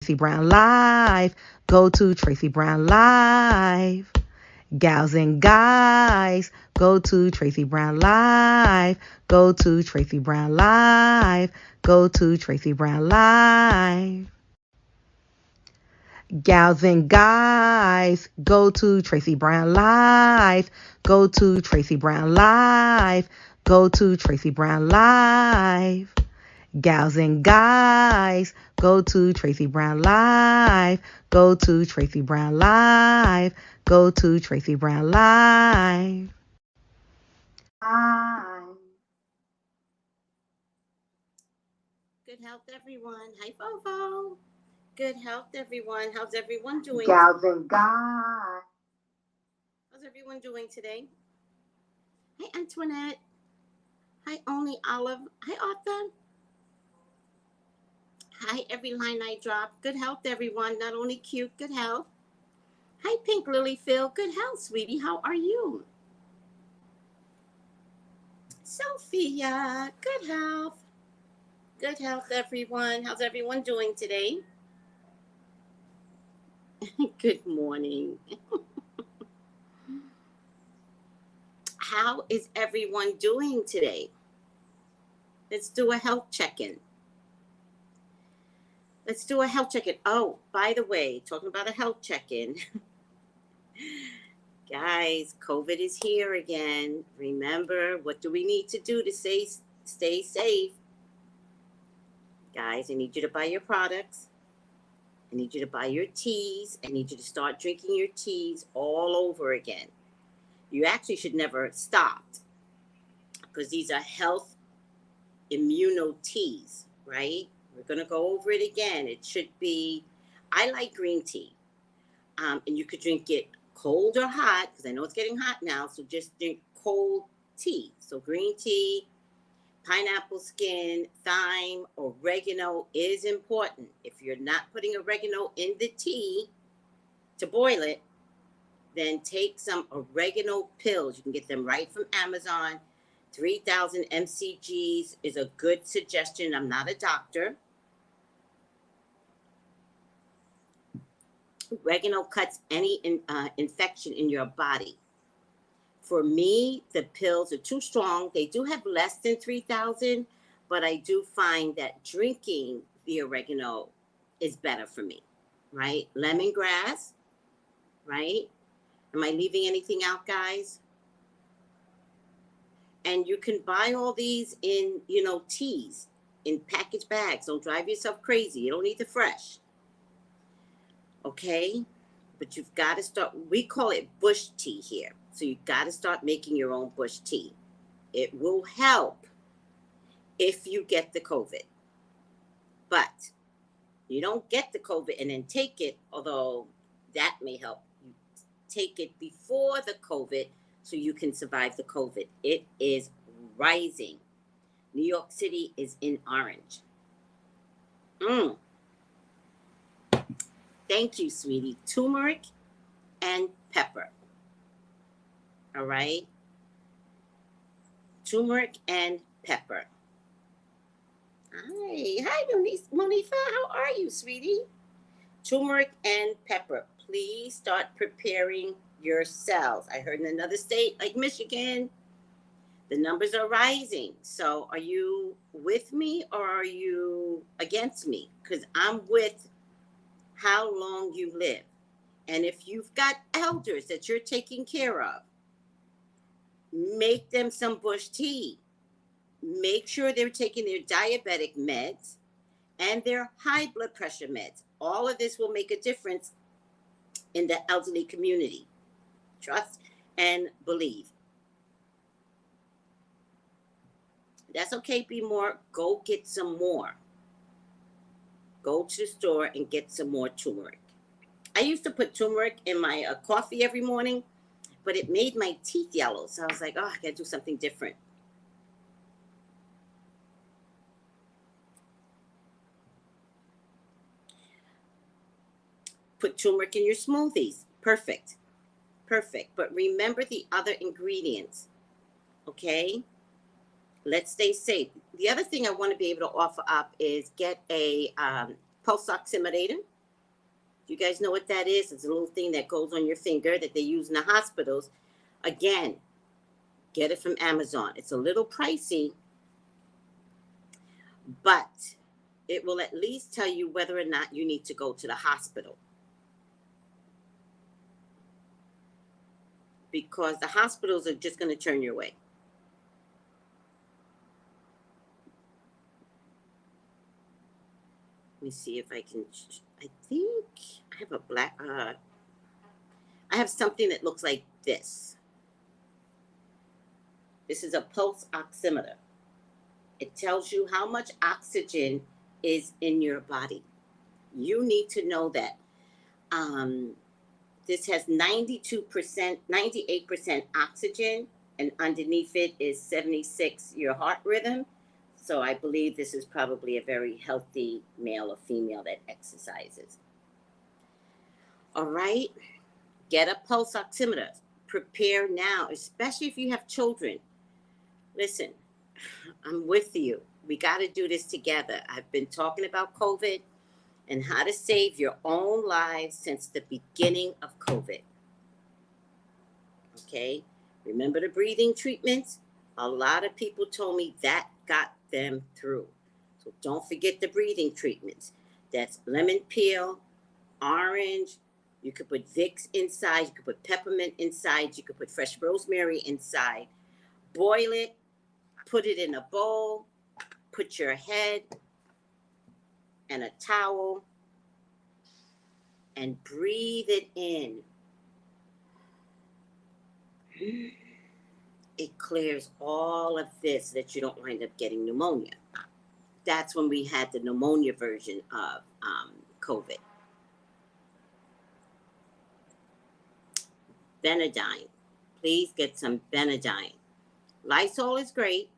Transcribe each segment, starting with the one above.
Tracy Brown Live. Go to Tracy Brown Live. Gals and guys, go to Tracy Brown Live. Go to Tracy Brown Live. Go to Tracy Brown Live. Gals and guys, go to Tracy Brown Live. Go to Tracy Brown Live. Go to Tracy Brown Live. Gals and guys, go to Tracy Brown Live. Go to Tracy Brown Live. Go to Tracy Brown Live. Good health, everyone. Hi, Bobo. Good health, everyone. How's everyone doing? Gals and guys. How's everyone doing today? Hi, Antoinette. Hi, Only Olive. Hi, Arthur. Hi, every line I drop. Good health, everyone. Not only cute, good health. Hi, Pink Lily Phil. Good health, sweetie. How are you? Sophia. Good health. Good health, everyone. How's everyone doing today? Good morning. How is everyone doing today? Let's do a health check-in. Let's do a health check-in. Oh, by the way, talking about a health check-in. Guys, COVID is here again. Remember, what do we need to do to stay safe? Guys, I need you to buy your products. I need you to buy your teas. I need you to start drinking your teas all over again. You actually should never stop, because these are health immuno teas, right? We're going to go over it again. It should be, I like green tea. And you could drink it cold or hot, because I know it's getting hot now. So just drink cold tea. So green tea, pineapple skin, thyme, oregano is important. If you're not putting oregano in the tea to boil it, then take some oregano pills. You can get them right from Amazon. 3,000 mcgs is a good suggestion. I'm not a doctor. Oregano cuts any infection in your body. For me, the pills are too strong. They do have less than 3,000, but I do find that drinking the oregano is better for me, right? Lemongrass, right? Am I leaving anything out, guys? And you can buy all these in, teas, in packaged bags. Don't drive yourself crazy. You don't need the fresh. Okay? But you've got to start, we call it bush tea here. So you've got to start making your own bush tea. It will help if you get the COVID. But you don't get the COVID and then take it, although that may help. You take it before the COVID so you can survive the COVID. It is rising. New York City is in orange. Thank you, sweetie. Turmeric and pepper. All right? Turmeric and pepper. Hi, Monifa. How are you, sweetie? Turmeric and pepper. Please start preparing yourselves. I heard in another state like Michigan, the numbers are rising. So are you with me or are you against me? Because I'm with how long you live. And if you've got elders that you're taking care of, make them some bush tea. Make sure they're taking their diabetic meds and their high blood pressure meds. All of this will make a difference in the elderly community. Trust and believe. That's okay, Be More. Go get some more. Go to the store and get some more turmeric. I used to put turmeric in my coffee every morning, but it made my teeth yellow. So I was like, I gotta do something different. Put turmeric in your smoothies. Perfect. But remember the other ingredients. Okay? Let's stay safe. The other thing I want to be able to offer up is get a pulse oximeter. You guys know what that is? It's a little thing that goes on your finger that they use in the hospitals. Again, get it from Amazon. It's a little pricey, but it will at least tell you whether or not you need to go to the hospital. Because the hospitals are just going to turn your way. Let me see if I can, I think I have a black, I have something that looks like this. This is a pulse oximeter. It tells you how much oxygen is in your body. You need to know that. This has 92%, 98% oxygen, and underneath it is 76, your heart rhythm. So I believe this is probably a very healthy male or female that exercises. All right, get a pulse oximeter. Prepare now, especially if you have children. Listen, I'm with you. We got to do this together. I've been talking about COVID and how to save your own lives since the beginning of COVID. Okay? Remember the breathing treatments? A lot of people told me that got them through. So don't forget the breathing treatments. That's lemon peel, orange. You could put Vicks inside. You could put peppermint inside. You could put fresh rosemary inside. Boil it. Put it in a bowl. Put your head and a towel and breathe it in. It clears all of this that you don't wind up getting pneumonia. That's when we had the pneumonia version of COVID. Benadine. Please get some Benadine. Lysol is great.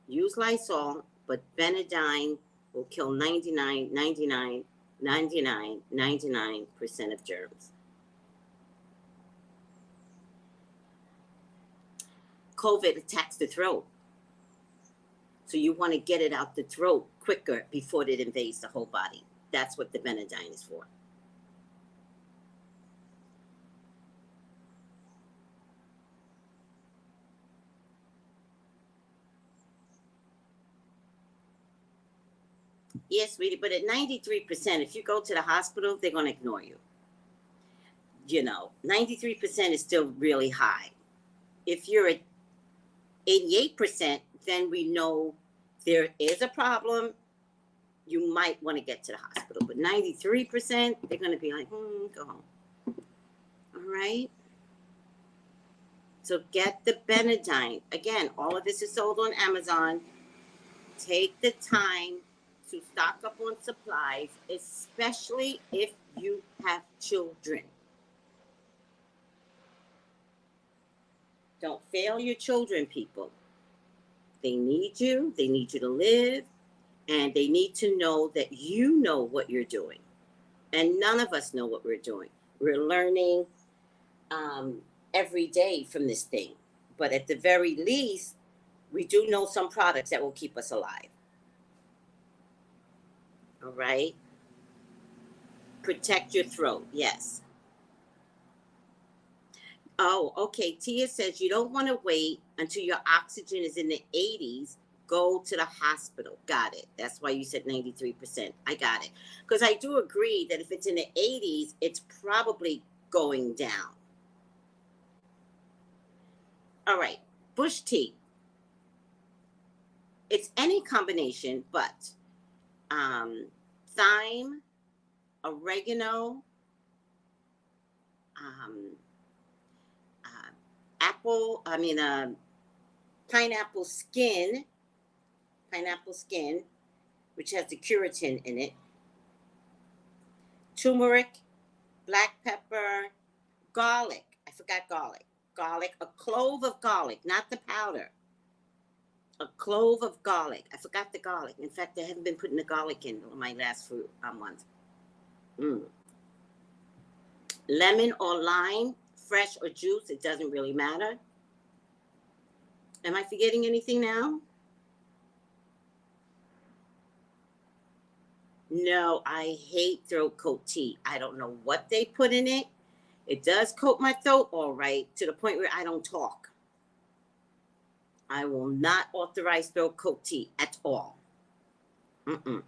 Use Lysol, but Benadine will kill 99% of germs. COVID attacks the throat. So you want to get it out the throat quicker before it invades the whole body. That's what the Benadine is for. Yes, sweetie, but at 93%, if you go to the hospital, they're going to ignore you. 93% is still really high. If you're at 88%, then we know there is a problem. You might want to get to the hospital. But 93%, they're going to be like, go home. All right? So get the Benadine. Again, all of this is sold on Amazon. Take the time to stock up on supplies, especially if you have children. Don't fail your children, people. They need you to live, and they need to know that you know what you're doing. And none of us know what we're doing. We're learning every day from this thing. But at the very least, we do know some products that will keep us alive. All right? Protect your throat, yes. Oh, okay. Tia says you don't want to wait until your oxygen is in the 80s. Go to the hospital. Got it. That's why you said 93%. I got it. Because I do agree that if it's in the 80s, it's probably going down. All right. Bush tea. It's any combination, but thyme, oregano, pineapple skin, which has the keratin in it, turmeric, black pepper, garlic. I forgot garlic. A clove of garlic, not the powder. A clove of garlic. I forgot the garlic. In fact, I haven't been putting the garlic in my last fruit ones. Lemon or lime, fresh or juice, it doesn't really matter. Am I forgetting anything now? No, I hate throat coat tea. I don't know what they put in it. It does coat my throat all right, to the point where I don't talk. I will not authorize throat coat tea at all. Mm-mm.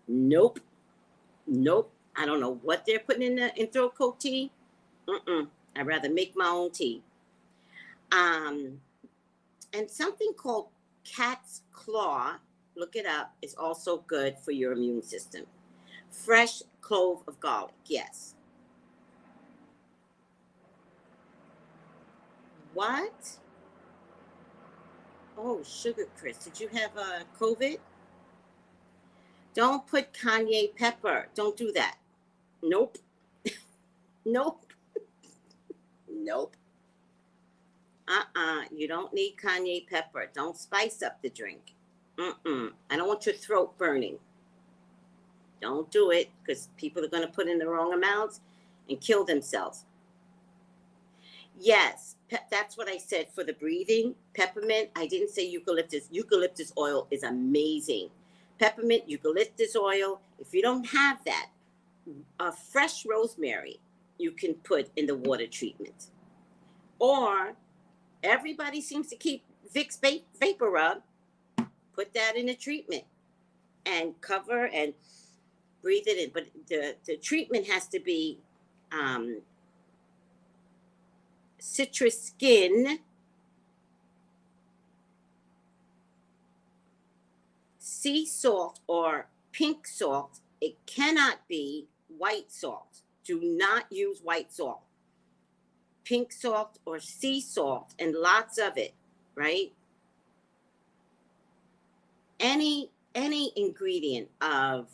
Nope. Nope. I don't know what they're putting in throat coat tea. Mm-mm. I'd rather make my own tea. And something called cat's claw, look it up, is also good for your immune system. Fresh clove of garlic, yes. What? Oh, Sugar Chris, did you have COVID? Don't put Kanye pepper. Don't do that. Nope. Nope. Nope. You don't need Kanye pepper. Don't spice up the drink. I don't want your throat burning. Don't do it, because people are going to put in the wrong amounts and kill themselves. Yes, that's what I said for the breathing. Peppermint. I didn't say eucalyptus. Eucalyptus oil is amazing. Peppermint, eucalyptus oil. If you don't have that, a fresh rosemary you can put in the water treatment. Or everybody seems to keep Vicks Vapor Rub. Put that in a treatment and cover and breathe it in. But the treatment has to be citrus skin, sea salt, or pink salt. It cannot be white salt. Do not use white salt. Pink salt or sea salt, and lots of it, right? Any ingredient of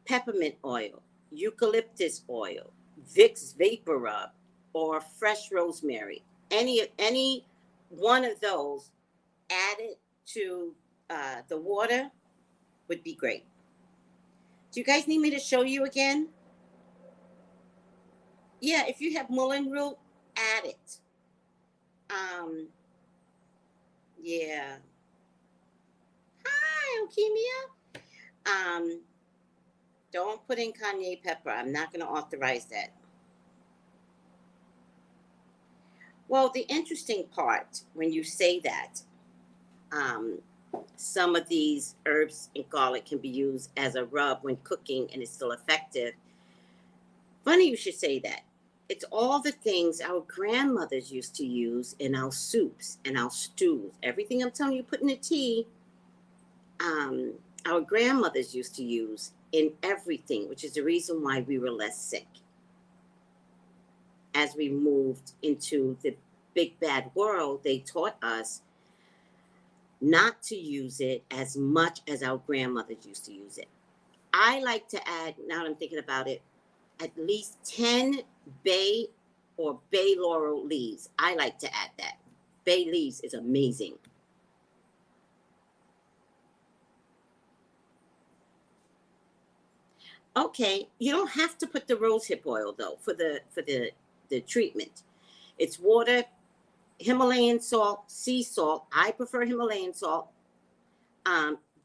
peppermint oil, eucalyptus oil, Vicks Vapor Rub, or fresh rosemary, any one of those added to the water would be great. Do you guys need me to show you again? Yeah, if you have mullein root, add it. Yeah. Hi, Leukemia. Don't put in Kanye pepper. I'm not going to authorize that. Well, the interesting part when you say that, some of these herbs and garlic can be used as a rub when cooking and it's still effective. Funny you should say that. It's all the things our grandmothers used to use in our soups and our stews. Everything I'm telling you, put in the tea, our grandmothers used to use in everything, which is the reason why we were less sick. As we moved into the big bad world, they taught us not to use it as much as our grandmothers used to use it. I like to add, now that I'm thinking about it, at least 10 bay or bay laurel leaves. I like to add that. Bay leaves is amazing. Okay, you don't have to put the rosehip oil though for the treatment. It's water, Himalayan salt, sea salt. I prefer Himalayan salt.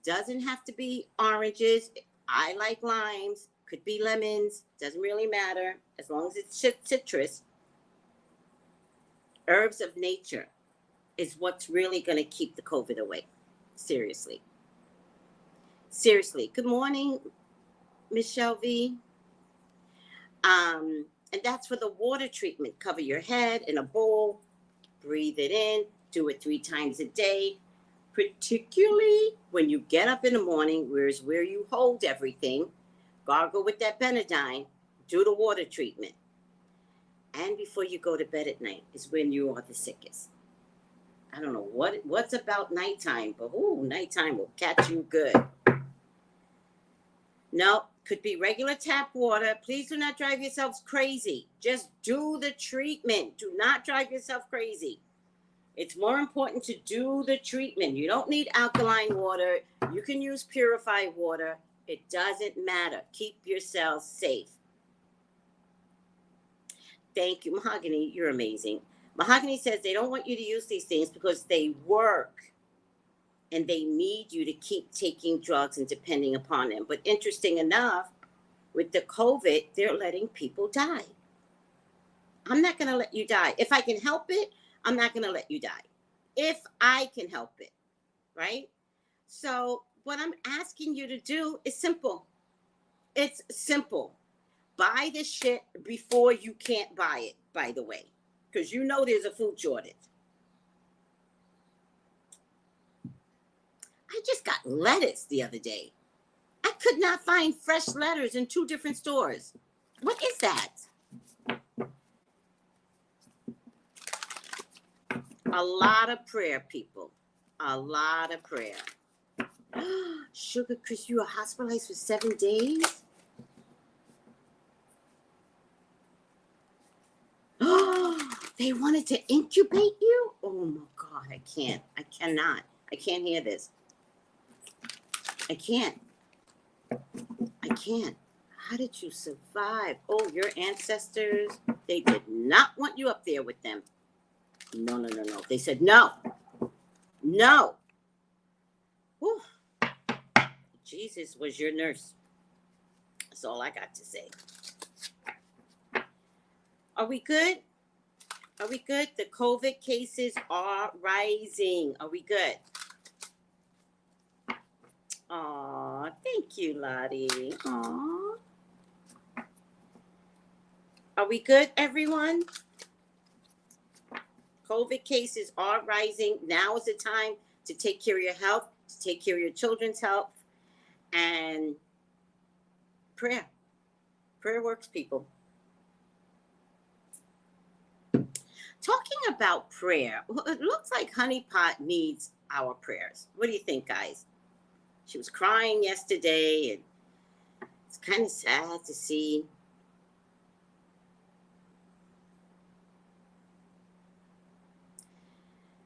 Doesn't have to be oranges. I like limes. Could be lemons. Doesn't really matter as long as it's citrus. Herbs of nature is what's really going to keep the COVID away. Seriously. Seriously. Good morning, Michelle V. And that's for the water treatment. Cover your head in a bowl. Breathe it in. Do it 3 times a day. Particularly when you get up in the morning, where you hold everything. Gargle with that Benadine. Do the water treatment. And before you go to bed at night is when you are the sickest. I don't know what's about nighttime, but nighttime will catch you good. No, could be regular tap water. Please do not drive yourselves crazy. Just do the treatment. Do not drive yourself crazy. It's more important to do the treatment. You don't need alkaline water. You can use purified water. It doesn't matter. Keep yourselves safe. Thank you, Mahogany. You're amazing. Mahogany says they don't want you to use these things because they work. and they need you to keep taking drugs and depending upon them. But interesting enough, with the COVID, they're letting people die. I'm not going to let you die. If I can help it, I'm not going to let you die. If I can help it, right? So what I'm asking you to do is simple. It's simple. Buy the shit before you can't buy it, by the way, because you know there's a food shortage. I just got lettuce the other day. I could not find fresh lettuce in 2 different stores. What is that? A lot of prayer, people. A lot of prayer. Sugar Chris, you were hospitalized for 7 days? They wanted to incubate you? Oh my God, I can't. I cannot. I can't hear this. I can't. I can't. How did you survive? Oh, your ancestors, they did not want you up there with them. No, no, no, no. They said no. No. Whew. Jesus was your nurse. That's all I got to say. Are we good? Are we good? The COVID cases are rising. Are we good? Aw, thank you, Lottie. Aw. Are we good, everyone? COVID cases are rising. Now is the time to take care of your health, to take care of your children's health, and prayer. Prayer works, people. Talking about prayer, it looks like HoneyPOT needs our prayers. What do you think, guys? She was crying yesterday, and it's kind of sad to see.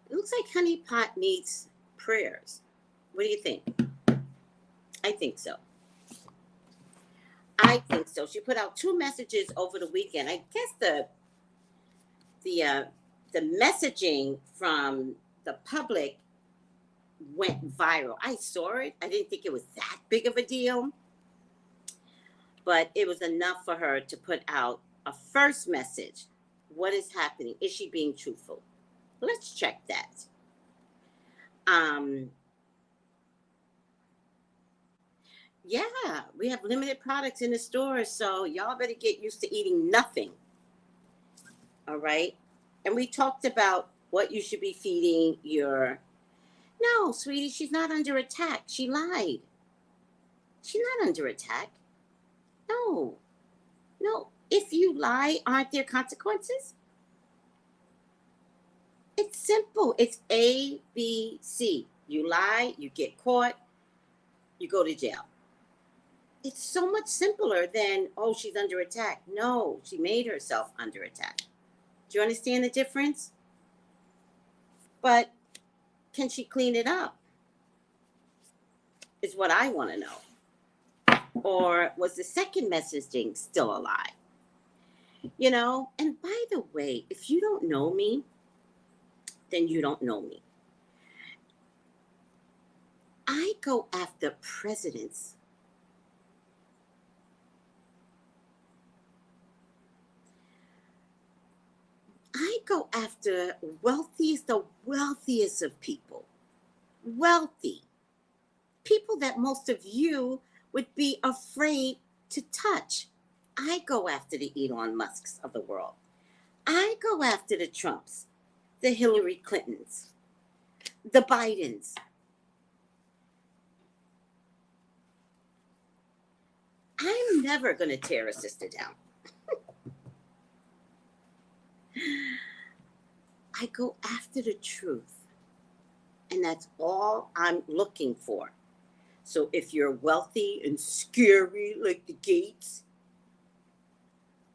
It looks like HoneyPOT needs prayers. What do you think? I think so. I think so. She put out 2 messages over the weekend. I guess the messaging from the public went viral. I saw it. I didn't think it was that big of a deal, but it was enough for her to put out a first message. What is happening? Is she being truthful? Let's check that. Yeah, we have limited products in the store, so y'all better get used to eating nothing. All right? And we talked about what you should be feeding your... No, sweetie, she's not under attack. She lied. She's not under attack. No. No. If you lie, aren't there consequences? It's simple. It's A, B, C. You lie, you get caught, you go to jail. It's so much simpler than, oh, she's under attack. No, she made herself under attack. Do you understand the difference? But can she clean it up? Is what I want to know. Or was the second messaging still a lie? You know, and by the way, if you don't know me, then you don't know me. I go after presidents. I go after the wealthiest of people. Wealthy. People that most of you would be afraid to touch. I go after the Elon Musks of the world. I go after the Trumps, the Hillary Clintons, the Bidens. I'm never going to tear a sister down. I go after the truth. And that's all I'm looking for. So if you're wealthy and scary like the Gates,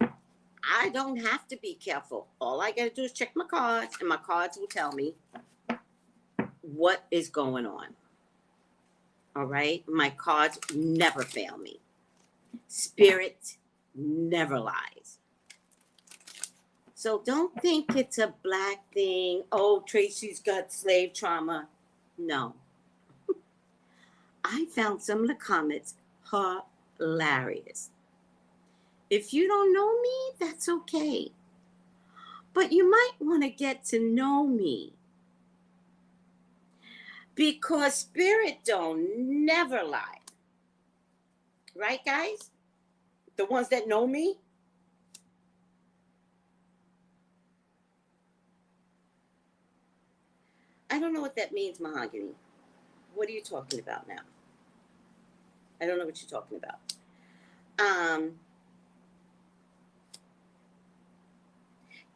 I don't have to be careful. All I got to do is check my cards, and my cards will tell me what is going on. All right? My cards never fail me. Spirit never lies. So don't think it's a black thing. Oh, Tracy's got slave trauma. No. I found some of the comments hilarious. If you don't know me, that's okay. But you might want to get to know me. Because spirit don't never lie. Right, guys? The ones that know me? I don't know what that means, Mahogany. What are you talking about now? I don't know what you're talking about.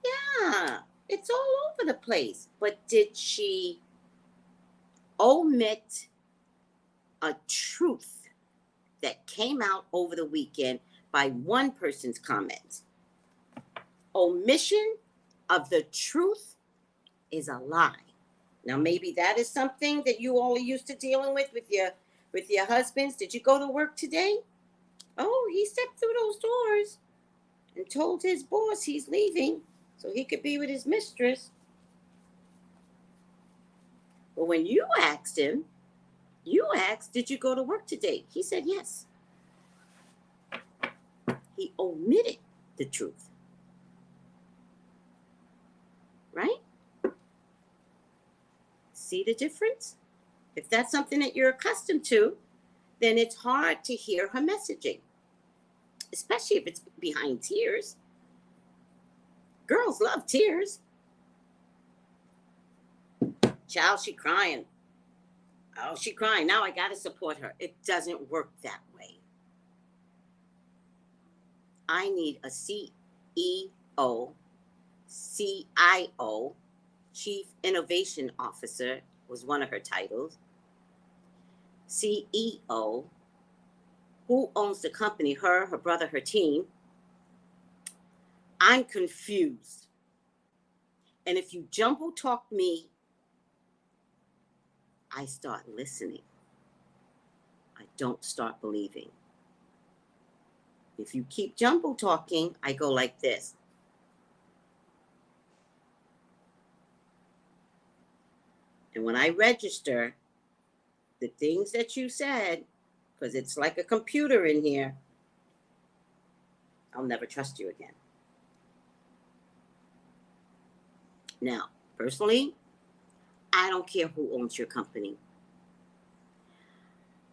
Yeah, it's all over the place. But did she omit a truth that came out over the weekend by one person's comment? Omission of the truth is a lie. Now, maybe that is something that you all are used to dealing with your husbands. Did you go to work today? Oh, he stepped through those doors and told his boss he's leaving so he could be with his mistress. But when you asked him, did you go to work today? He said yes. He omitted the truth. Right? See the difference? If that's something that you're accustomed to, then it's hard to hear her messaging, especially if it's behind tears. Girls love tears. Child, she crying. Oh, she crying. Now I got to support her. It doesn't work that way. I need a CEO, CIO, Chief Innovation Officer was one of her titles. CEO, who owns the company? Her brother, her team. I'm confused. And if you jumbo talk me, I start listening. I don't start believing. If you keep jumbo talking, I go like this. And when I register the things that you said, because it's like a computer in here, I'll never trust you again. Now, personally, I don't care who owns your company.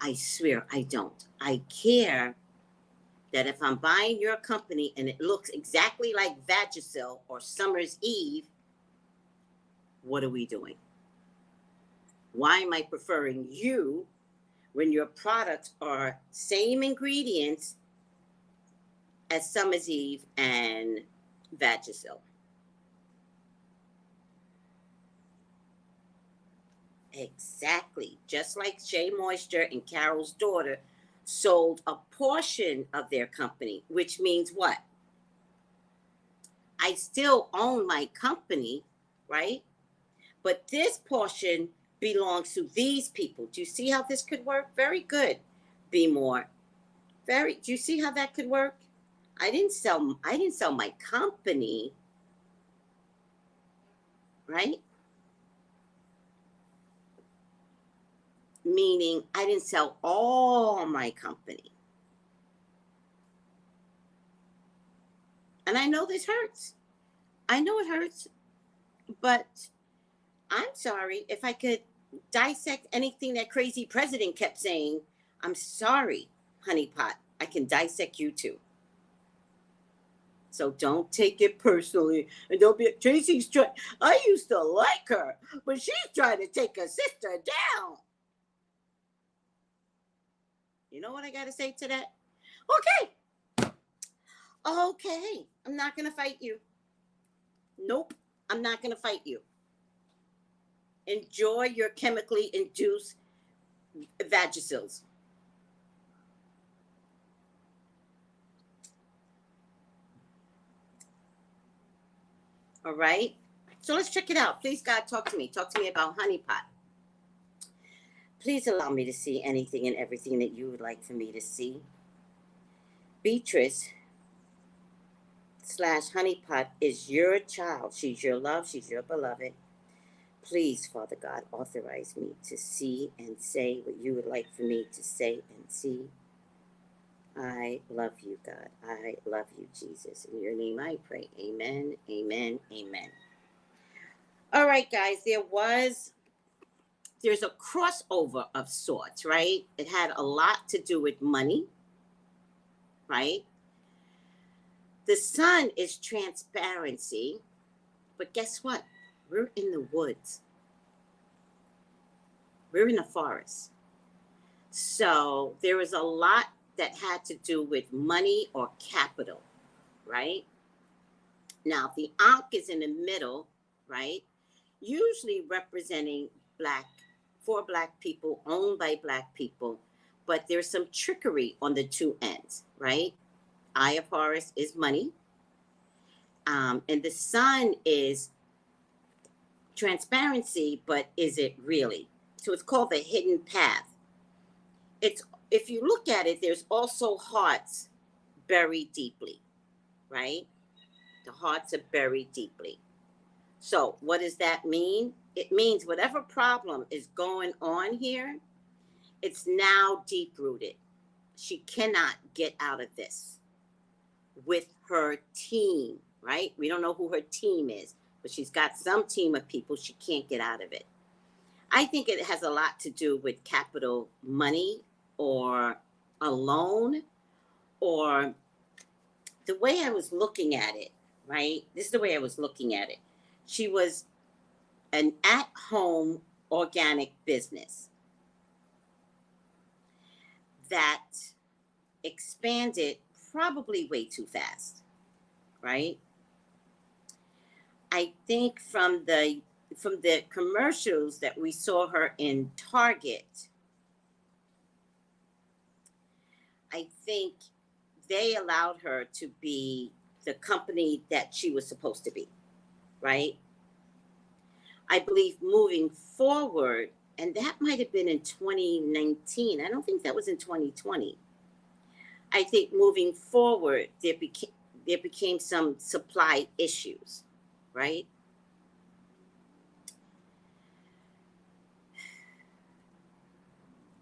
I swear I don't. I care that if I'm buying your company and it looks exactly like Vagisil or Summer's Eve, what are we doing? Why am I preferring you when your products are same ingredients as Summer's Eve and Vagisil? Exactly. Just like Shea Moisture and Carol's daughter sold a portion of their company, which means what? I still own my company, right? But this portion belongs to these people. Do you see how this could work? Very good. Be more. Do you see how that could work? I didn't sell my company, right? Meaning I didn't sell all my company. And I know this hurts. I know it hurts, but I'm sorry. If I could dissect anything that crazy president kept saying, I'm sorry, HoneyPOT. I can dissect you too. So don't take it personally. And don't be, Tracey's trying, I used to like her, but she's trying to take her sister down. You know what I got to say to that? Okay, I'm not going to fight you. Nope, I'm not going to fight you. Enjoy your chemically induced Vagisils. All right? So let's check it out. Please, God, talk to me. Talk to me about HoneyPOT. Please allow me to see anything and everything that you would like for me to see. Beatrice / HoneyPOT is your child. She's your love. She's your beloved. Please, Father God, authorize me to see and say what you would like for me to say and see. I love you, God. I love you, Jesus. In your name I pray. Amen, amen, amen. All right, guys, there's a crossover of sorts, right? It had a lot to do with money, right? The sun is transparency, but guess what? We're in the woods. We're in the forest. So there was a lot that had to do with money or capital, right? Now, if the Ankh is in the middle, right? Usually representing for black people, owned by black people, but there's some trickery on the two ends, right? Eye of Horus is money, and the sun is transparency, but is it really? So it's called the hidden path. It's, if you look at it, there's also hearts buried deeply, right? The hearts are buried deeply. So what does that mean? It means whatever problem is going on here, it's now deep rooted. She cannot get out of this with her team, right? We don't know who her team is, but she's got some team of people. She can't get out of it. I think it has a lot to do with capital money or a loan, or the way I was looking at it, right? This is the way I was looking at it. She was an at-home organic business that expanded probably way too fast, right? I think from the commercials that we saw her in Target, I think they allowed her to be the company that she was supposed to be, right? I believe moving forward, and that might have been in 2019. I don't think that was in 2020. I think moving forward, there became some supply issues, right?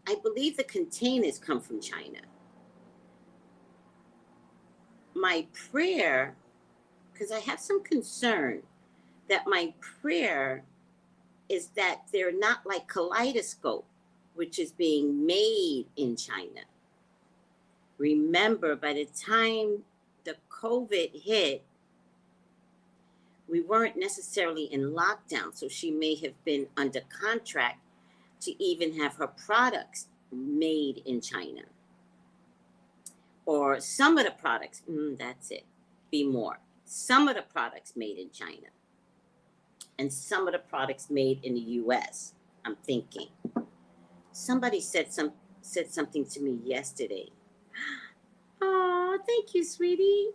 I believe the containers come from China. My prayer, because I have some concern, that my prayer is that they're not like Kaleidoscope, which is being made in China. Remember, by the time the COVID hit, we weren't necessarily in lockdown, so she may have been under contract to even have her products made in China. Or some of the products, that's it, be more. Some of the products made in China. And some of the products made in the US. I'm thinking. Somebody said something to me yesterday. Oh, thank you, sweetie.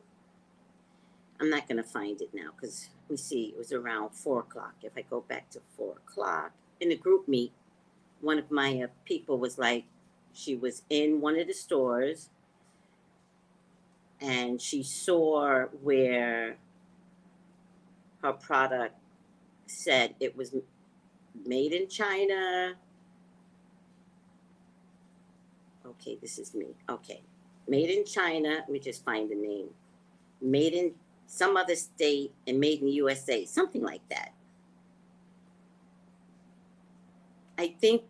I'm not going to find it now because we see it was around 4 o'clock. If I go back to 4 o'clock, in the group meet, one of my people was like, she was in one of the stores and she saw where her product said it was made in China. Okay, this is me. Okay. Made in China. Let me just find the name. Made in some other state and made in the USA. Something like that. I think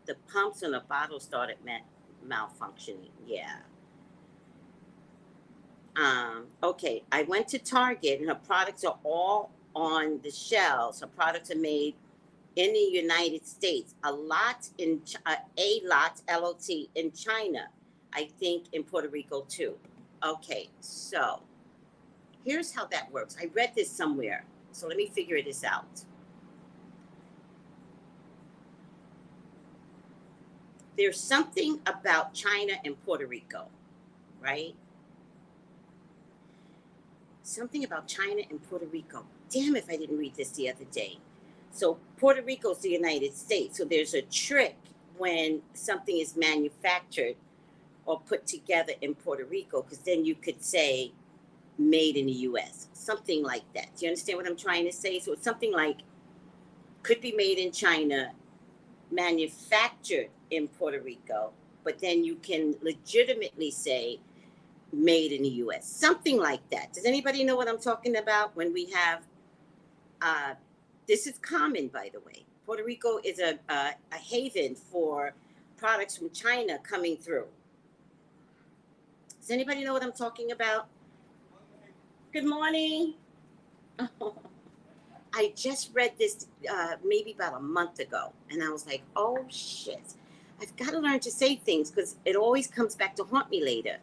the pumps on the bottle started malfunctioning. Yeah. Okay, I went to Target and her products are all on the shelves. Her products are made in the United States. A lot, LOT, in China. I think in Puerto Rico too. Okay, so here's how that works. I read this somewhere, so let me figure this out. There's something about China and Puerto Rico, right? Something about China and Puerto Rico. Damn if I didn't read this the other day. So Puerto Rico is the United States. So there's a trick when something is manufactured or put together in Puerto Rico, because then you could say made in the U.S., something like that. Do you understand what I'm trying to say? So it's something like could be made in China, manufactured in Puerto Rico, but then you can legitimately say made in the U.S., something like that. Does anybody know what I'm talking about when we have, this is common, by the way. Puerto Rico is a haven for products from China coming through. Does anybody know what I'm talking about? Good morning. Oh, I just read this maybe about a month ago, and I was like, oh shit, I've got to learn to say things because it always comes back to haunt me later.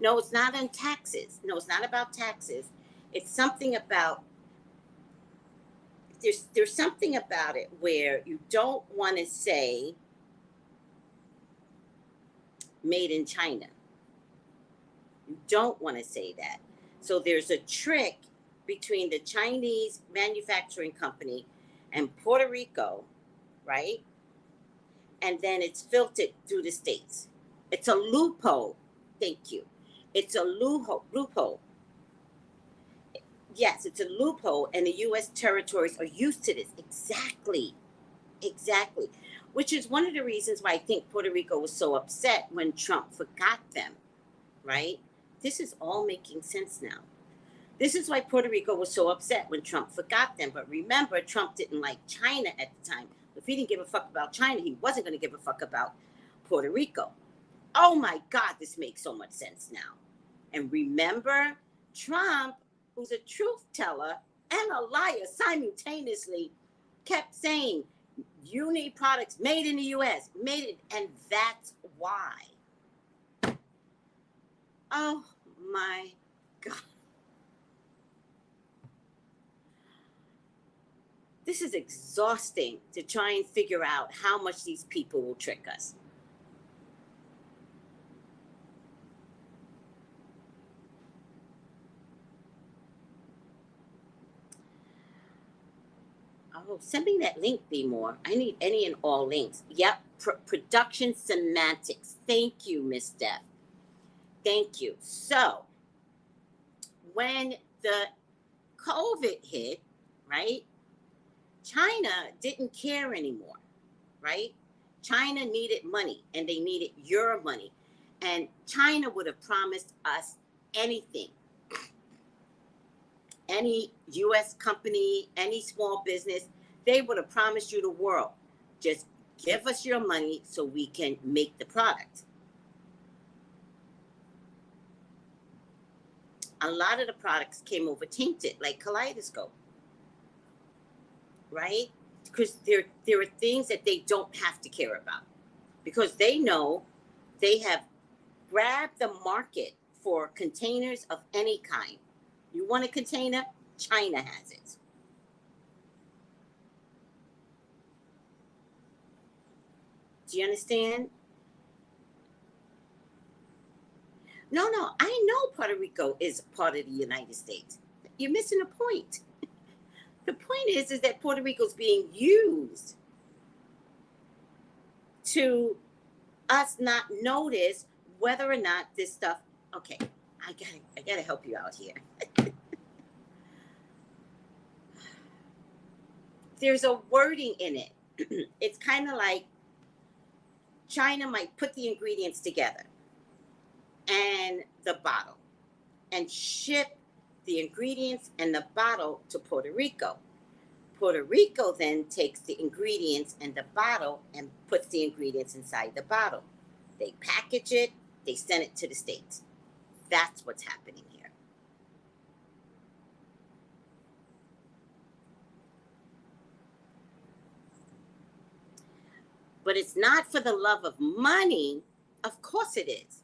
No, it's not on taxes. No, it's not about taxes. It's something about, there's something about it where you don't want to say made in China. You don't want to say that. So there's a trick between the Chinese manufacturing company and Puerto Rico, right? And then it's filtered through the states. It's a loophole. Thank you. It's a loophole. Yes, it's a loophole, and the U.S. territories are used to this. Exactly. Which is one of the reasons why I think Puerto Rico was so upset when Trump forgot them, right? This is all making sense now. This is why Puerto Rico was so upset when Trump forgot them. But remember, Trump didn't like China at the time. If he didn't give a fuck about China, he wasn't going to give a fuck about Puerto Rico. Oh my God, this makes so much sense now. And remember, Trump, who's a truth teller and a liar simultaneously, kept saying, you need products made in the U.S., and that's why. Oh my God. This is exhausting to try and figure out how much these people will trick us. Oh, send me that link, Be More. I need any and all links. Yep, production semantics. Thank you, Miss Steph. Thank you. So, when the COVID hit, right, China didn't care anymore, right? China needed money, and they needed your money. And China would have promised us anything. Any U.S. company, any small business, they would have promised you the world. Just give us your money so we can make the product. A lot of the products came over tainted, like Kaleidoscope, right? Because there are things that they don't have to care about, because they know they have grabbed the market for containers of any kind. You want a container? China has it. Do you understand? No, I know Puerto Rico is part of the United States. You're missing a point. The point is that Puerto Rico is being used to us not notice whether or not this stuff. Okay, I gotta help you out here. There's a wording in it. It's kind of like China might put the ingredients together and the bottle and ship the ingredients and the bottle to Puerto Rico. Puerto Rico then takes the ingredients and the bottle and puts the ingredients inside the bottle. They package it, they send it to the States. That's what's happening here. But it's not for the love of money. Of course it is.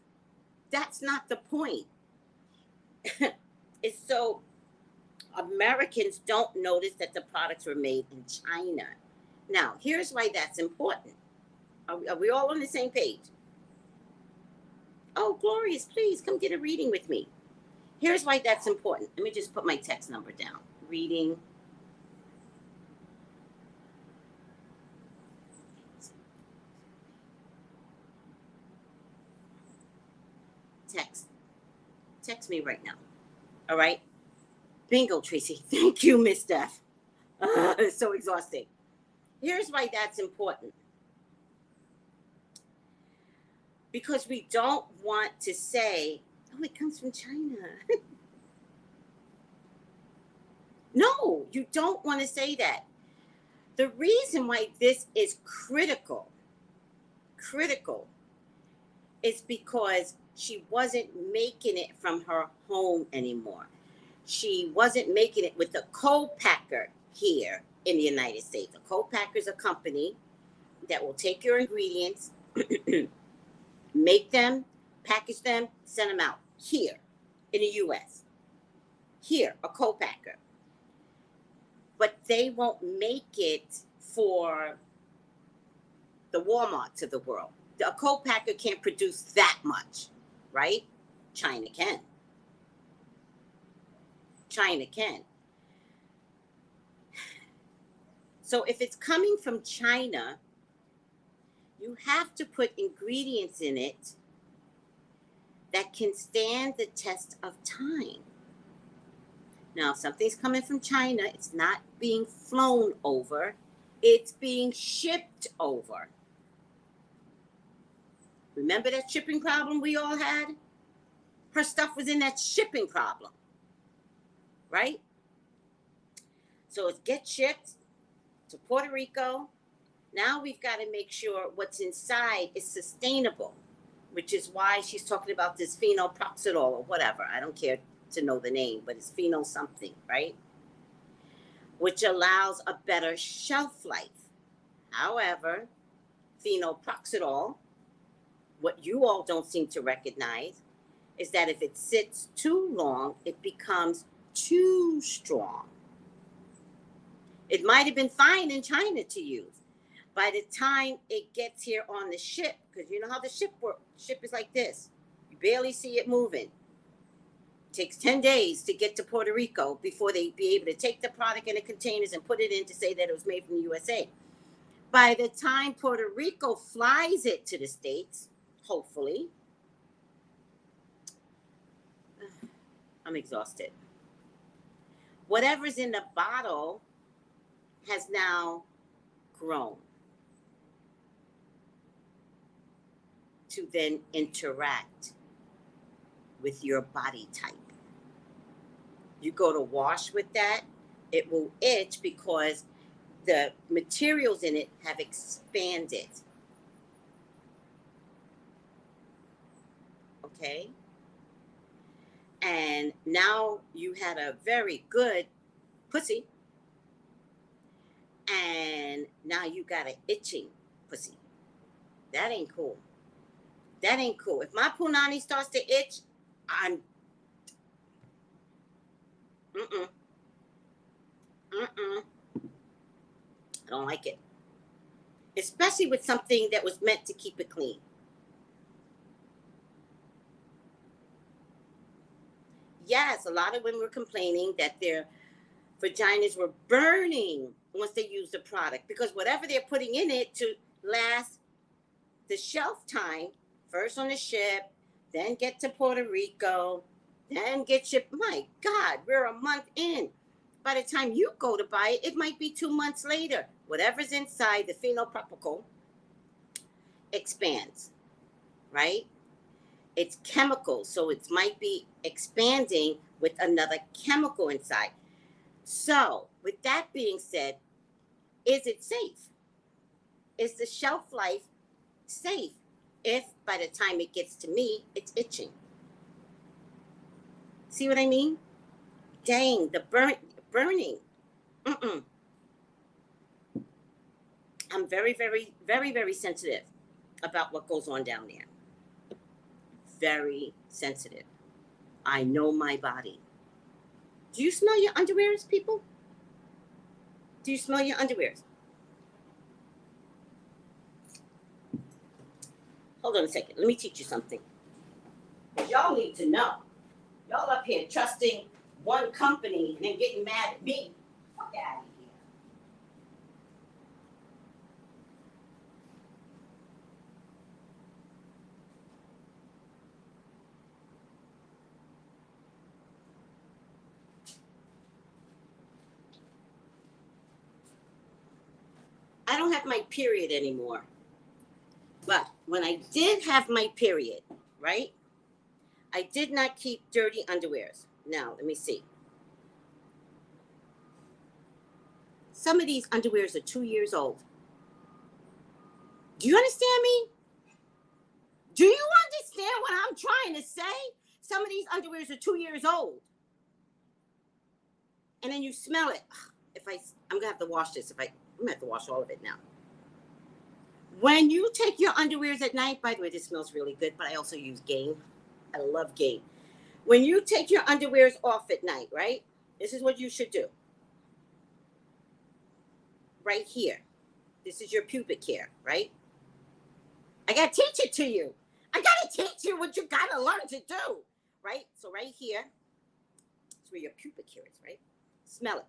That's not the point. It's so Americans don't notice that the products were made in China. Now, here's why that's important. Are we all on the same page? Oh, Glorious, please come get a reading with me. Here's why that's important. Let me just put my text number down. Reading. Text me right now. All right? Bingo, Tracy. Thank you, Miss Steph. It's so exhausting. Here's why that's important. Because we don't want to say, oh, it comes from China. No, you don't want to say that. The reason why this is critical, is because she wasn't making it from her home anymore. She wasn't making it with a co-packer here in the United States. A co-packer is a company that will take your ingredients, make them, package them, send them out here in the U.S. Here, a co-packer. But they won't make it for the Walmarts of the world. A co-packer can't produce that much, right? China can. China can. So if it's coming from China, you have to put ingredients in it that can stand the test of time. Now, if something's coming from China, it's not being flown over, it's being shipped over. Remember that shipping problem we all had? Her stuff was in that shipping problem, right? So it gets shipped to Puerto Rico. Now we've got to make sure what's inside is sustainable, which is why she's talking about this phenoproxidol or whatever. I don't care to know the name, but it's phenol something, right? Which allows a better shelf life. However, phenoproxidol, what you all don't seem to recognize, is that if it sits too long, it becomes too strong. It might have been fine in China to use. By the time it gets here on the ship, because you know how the ship works, ship is like this. You barely see it moving. It takes 10 days to get to Puerto Rico before they be able to take the product in the containers and put it in to say that it was made from the USA. By the time Puerto Rico flies it to the States, hopefully, I'm exhausted. Whatever's in the bottle has now grown to then interact with your body type. You go to wash with that, it will itch because the materials in it have expanded. Okay? And now you had a very good pussy, and now you got an itching pussy. That ain't cool. That ain't cool. If my punani starts to itch, I don't like it. Especially with something that was meant to keep it clean. Yes, a lot of women were complaining that their vaginas were burning once they used the product, because whatever they're putting in it to last the shelf time, first on the ship, then get to Puerto Rico, then get shipped. My God, we're a month in. By the time you go to buy it, it might be 2 months later. Whatever's inside the phenylpropyl expands, right? It's chemical, so it might be expanding with another chemical inside. So, with that being said, is it safe? Is the shelf life safe if by the time it gets to me, it's itching? See what I mean? Dang, the burning. I'm very, very, very, very sensitive about what goes on down there. Very sensitive. I know my body. Do you smell your underwears, people? Do you smell your underwears? Hold on a second. Let me teach you something. Y'all need to know. Y'all up here trusting one company and then getting mad at me. Fuck out of here. I don't have my period anymore. But when I did have my period, right? I did not keep dirty underwears. Now, let me see. Some of these underwears are 2 years old. Do you understand me? Do you understand what I'm trying to say? Some of these underwears are 2 years old. And then you smell it. I'm gonna have to wash this. I'm gonna have to wash all of it now. When you take your underwears at night, by the way, this smells really good, but I also use Gain. I love Gain. When you take your underwears off at night, right? This is what you should do. Right here. This is your pubic hair, right? I gotta teach it to you. I gotta teach you what you gotta learn to do, right? So right here, that's where your pubic hair is, right? Smell it.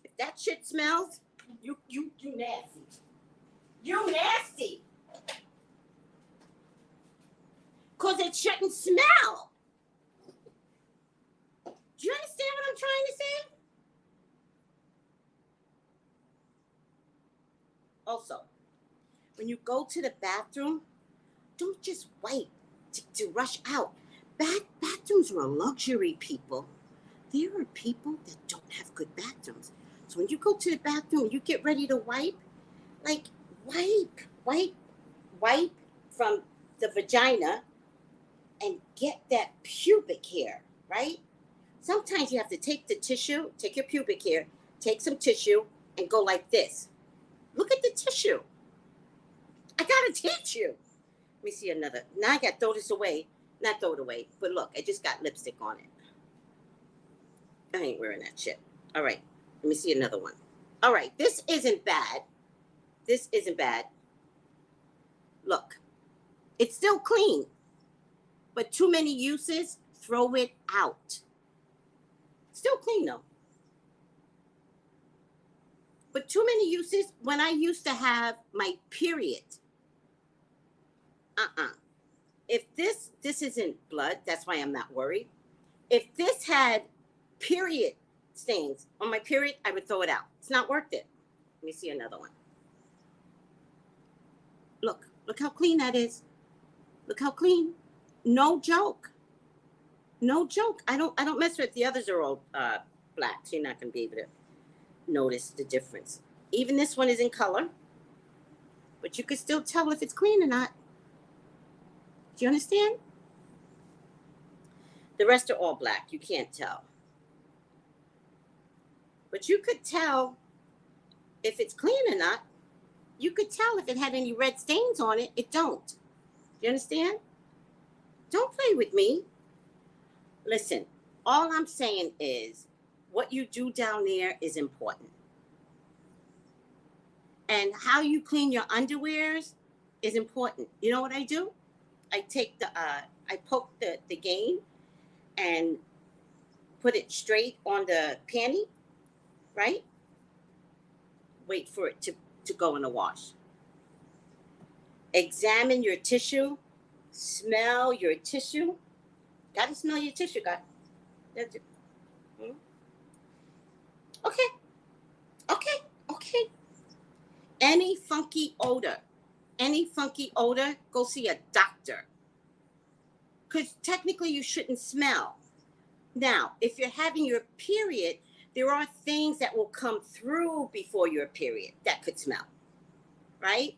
If that shit smells, you nasty. You nasty. Because it shouldn't smell. Do you understand what I'm trying to say? Also, when you go to the bathroom, don't just wait to rush out. Bathrooms are a luxury, people. There are people that don't have good bathrooms. So when you go to the bathroom, you get ready to wipe, like wipe from the vagina and get that pubic hair, right? Sometimes you have to take the tissue, take your pubic hair, take some tissue and go like this. Look at the tissue. I gotta teach you. Let me see another. Now I gotta throw this away. Not throw it away, but look, I just got lipstick on it. I ain't wearing that shit. All right, let me see another one. All right, this isn't bad. This isn't bad. Look, it's still clean, but too many uses, throw it out. Still clean though. But too many uses, when I used to have my period, if this isn't blood, that's why I'm not worried. If this had period stains on my period, I would throw it out. It's not worth it. Let me see another one. Look how clean that is. Look how clean. No joke. No joke. I don't mess with it. The others are all black, so you're not going to be able to notice the difference. Even this one is in color, but you can still tell if it's clean or not. Do you understand? The rest are all black. You can't tell. But you could tell if it's clean or not. You could tell if it had any red stains on it. It don't. Do you understand? Don't play with me. Listen, all I'm saying is what you do down there is important. And how you clean your underwears is important. You know what I do? I take I poke the Gain and put it straight on the panty, right? Wait for it to go in the wash. Examine your tissue. Smell your tissue. Gotta smell your tissue, guys. That's it. Okay. Any funky odor, go see a doctor. Because technically you shouldn't smell. Now, if you're having your period, there are things that will come through before your period that could smell, right?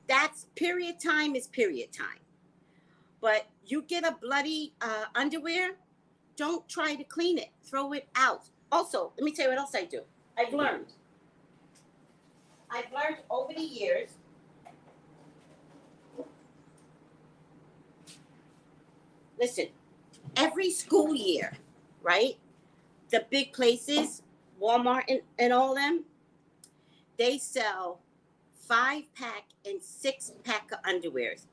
That's period time is period time. But you get a bloody underwear, don't try to clean it. Throw it out. Also, let me tell you what else I do. I've learned over the years. Listen, every school year, right? The big places, Walmart and all them, they sell 5-pack and 6-pack of underwears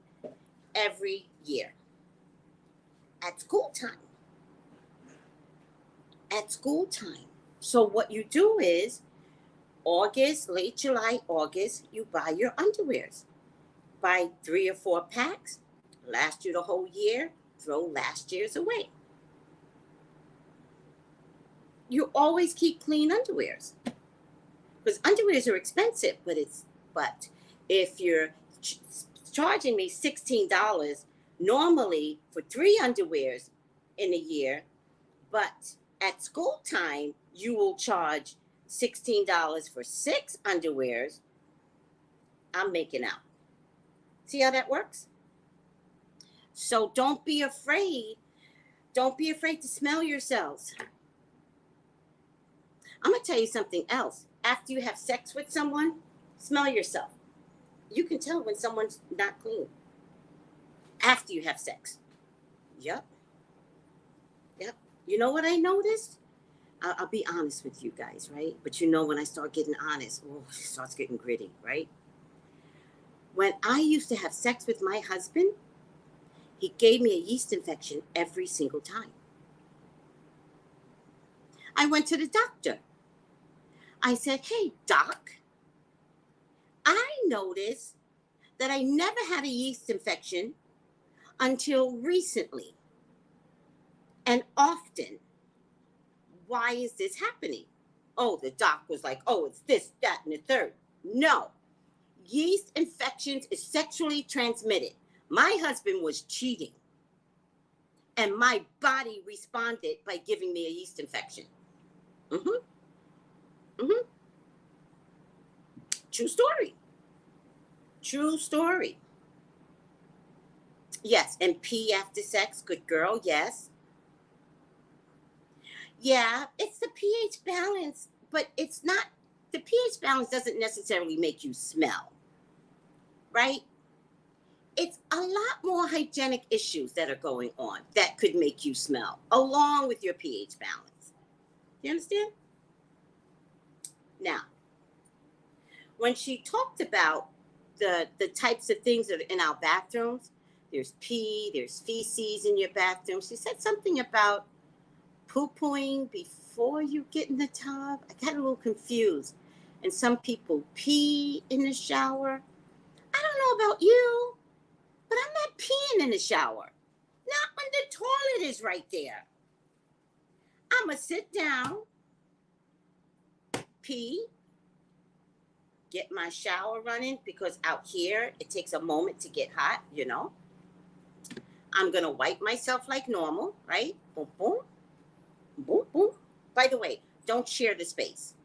every year. at school time. At school time. So what you do is August, late July, August, you buy your underwears. Buy 3 or 4 packs, last you the whole year, throw last year's away. You always keep clean underwears. Because underwears are expensive, but if you're charging me $16 normally for 3 underwears in a year, but at school time you will charge $16 for 6 underwears, I'm making out. See how that works? So don't be afraid. Don't be afraid to smell yourselves. I'm going to tell you something else. After you have sex with someone, smell yourself. You can tell when someone's not clean. After you have sex. Yep. You know what I noticed? I'll be honest with you guys, right? But you know when I start getting honest, it starts getting gritty, right? When I used to have sex with my husband, he gave me a yeast infection every single time. I went to the doctor. I said, hey, doc, I noticed that I never had a yeast infection until recently and often. Why is this happening? Oh, the doc was like, it's this, that, and the third. No. Yeast infections is sexually transmitted. My husband was cheating. And my body responded by giving me a yeast infection. True story. True story. Yes, and pee after sex, good girl, yes. Yeah, it's the pH balance, but it's not, the pH balance doesn't necessarily make you smell, right? It's a lot more hygienic issues that are going on that could make you smell, along with your pH balance. You understand? Now, when she talked about the types of things that are in our bathrooms, there's pee, there's feces in your bathroom. She said something about poo-pooing before you get in the tub. I got a little confused. And some people pee in the shower. I don't know about you, but I'm not peeing in the shower. Not when the toilet is right there. I'm going to sit down, pee, get my shower running, because out here it takes a moment to get hot, you know. I'm going to wipe myself like normal, right? Boom, boom, boom, boom. By the way, don't share the space.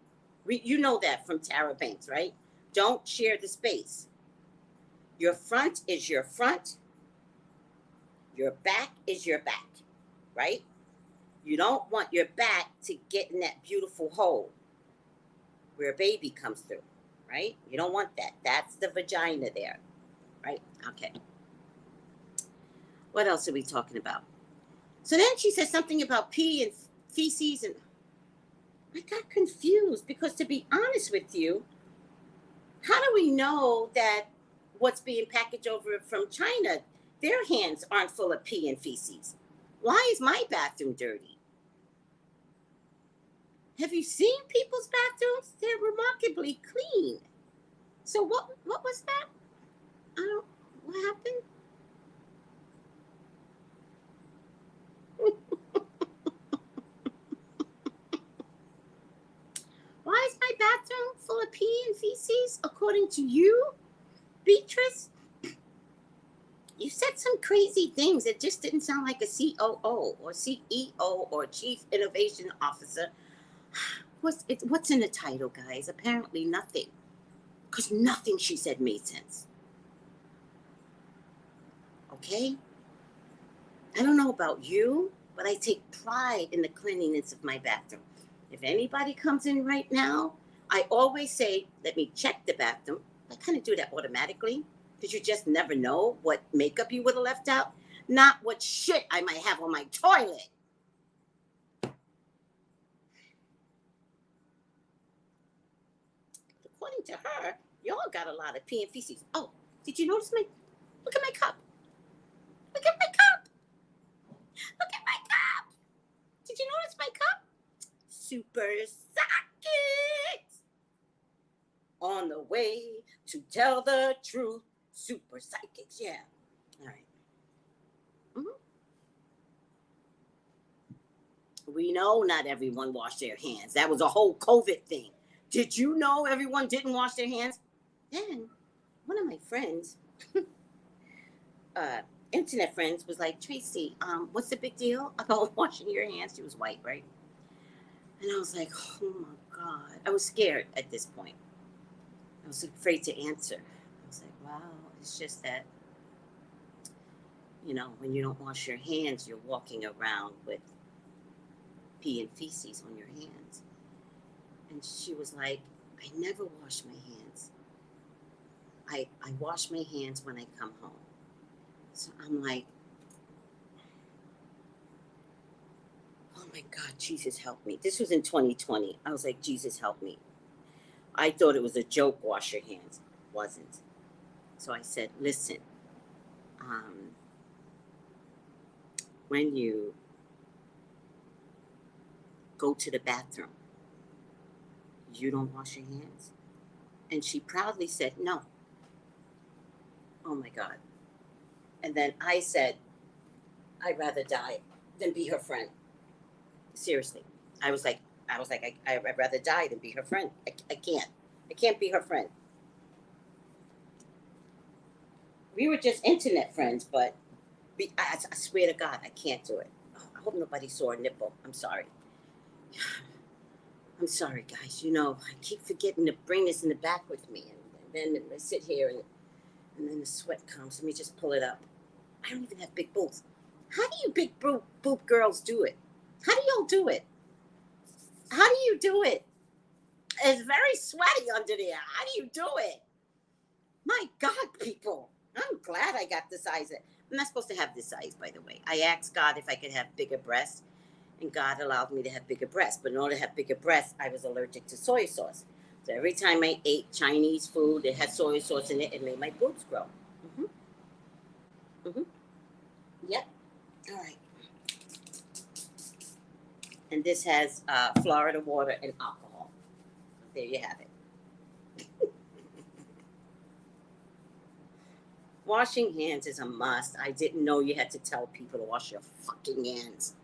You know that from Tara Banks, right? Don't share the space. Your front is your front. Your back is your back, right? You don't want your back to get in that beautiful hole where a baby comes through, right? You don't want that. That's the vagina there, right? Okay. What else are we talking about? So then she said something about pee and feces, and I got confused because, to be honest with you, how do we know that what's being packaged over from China, their hands aren't full of pee and feces? Why is my bathroom dirty? Have you seen people's bathrooms? They're remarkably clean. So what was that? What happened? Why is my bathroom full of pee and feces, according to you, Beatrice? You said some crazy things. It just didn't sound like a COO or CEO or Chief Innovation Officer. What's in the title, guys? Apparently nothing. Because nothing she said made sense. Okay? I don't know about you, but I take pride in the cleanliness of my bathroom. If anybody comes in right now, I always say, let me check the bathroom. I kind of do that automatically, because you just never know what makeup you would have left out, not what shit I might have on my toilet. According to her, y'all got a lot of pee and feces. Oh, did you notice look at my cup. Look at my cup. super psychics on the way to tell the truth. Super psychics, yeah. All right. We know not everyone washed their hands. That was a whole COVID thing. Did you know everyone didn't wash their hands? Then one of my friends, internet friends, was like, Tracy, what's the big deal about washing your hands? She was white, right? And I was like, oh my God. I was scared at this point. I was afraid to answer. I was like, wow, it's just that, you know, when you don't wash your hands, you're walking around with pee and feces on your hands. And she was like, I never wash my hands. I wash my hands when I come home. So I'm like, oh my God, Jesus help me. This was in 2020. I was like, Jesus help me. I thought it was a joke, wash your hands. It wasn't. So I said, listen, when you go to the bathroom, you don't wash your hands? And she proudly said, no. Oh my God. And then I said, I'd rather die than be her friend. Seriously. I was like, I'd rather die than be her friend. I can't be her friend. We were just internet friends, but I swear to God, I can't do it. Oh, I hope nobody saw a nipple. I'm sorry. I'm sorry, guys. You know, I keep forgetting to bring this in the back with me. And then I sit here and then the sweat comes. Let me just pull it up. I don't even have big boobs. How do you big boob girls do it? How do y'all do it? How do you do it? It's very sweaty under there. How do you do it? My God, people. I'm glad I got the size. I'm not supposed to have this size, by the way. I asked God if I could have bigger breasts, and God allowed me to have bigger breasts. But in order to have bigger breasts, I was allergic to soy sauce. So every time I ate Chinese food that had soy sauce in it, it made my boobs grow. Yep. All right. And this has Florida water and alcohol. There you have it. Washing hands is a must. I didn't know you had to tell people to wash your fucking hands.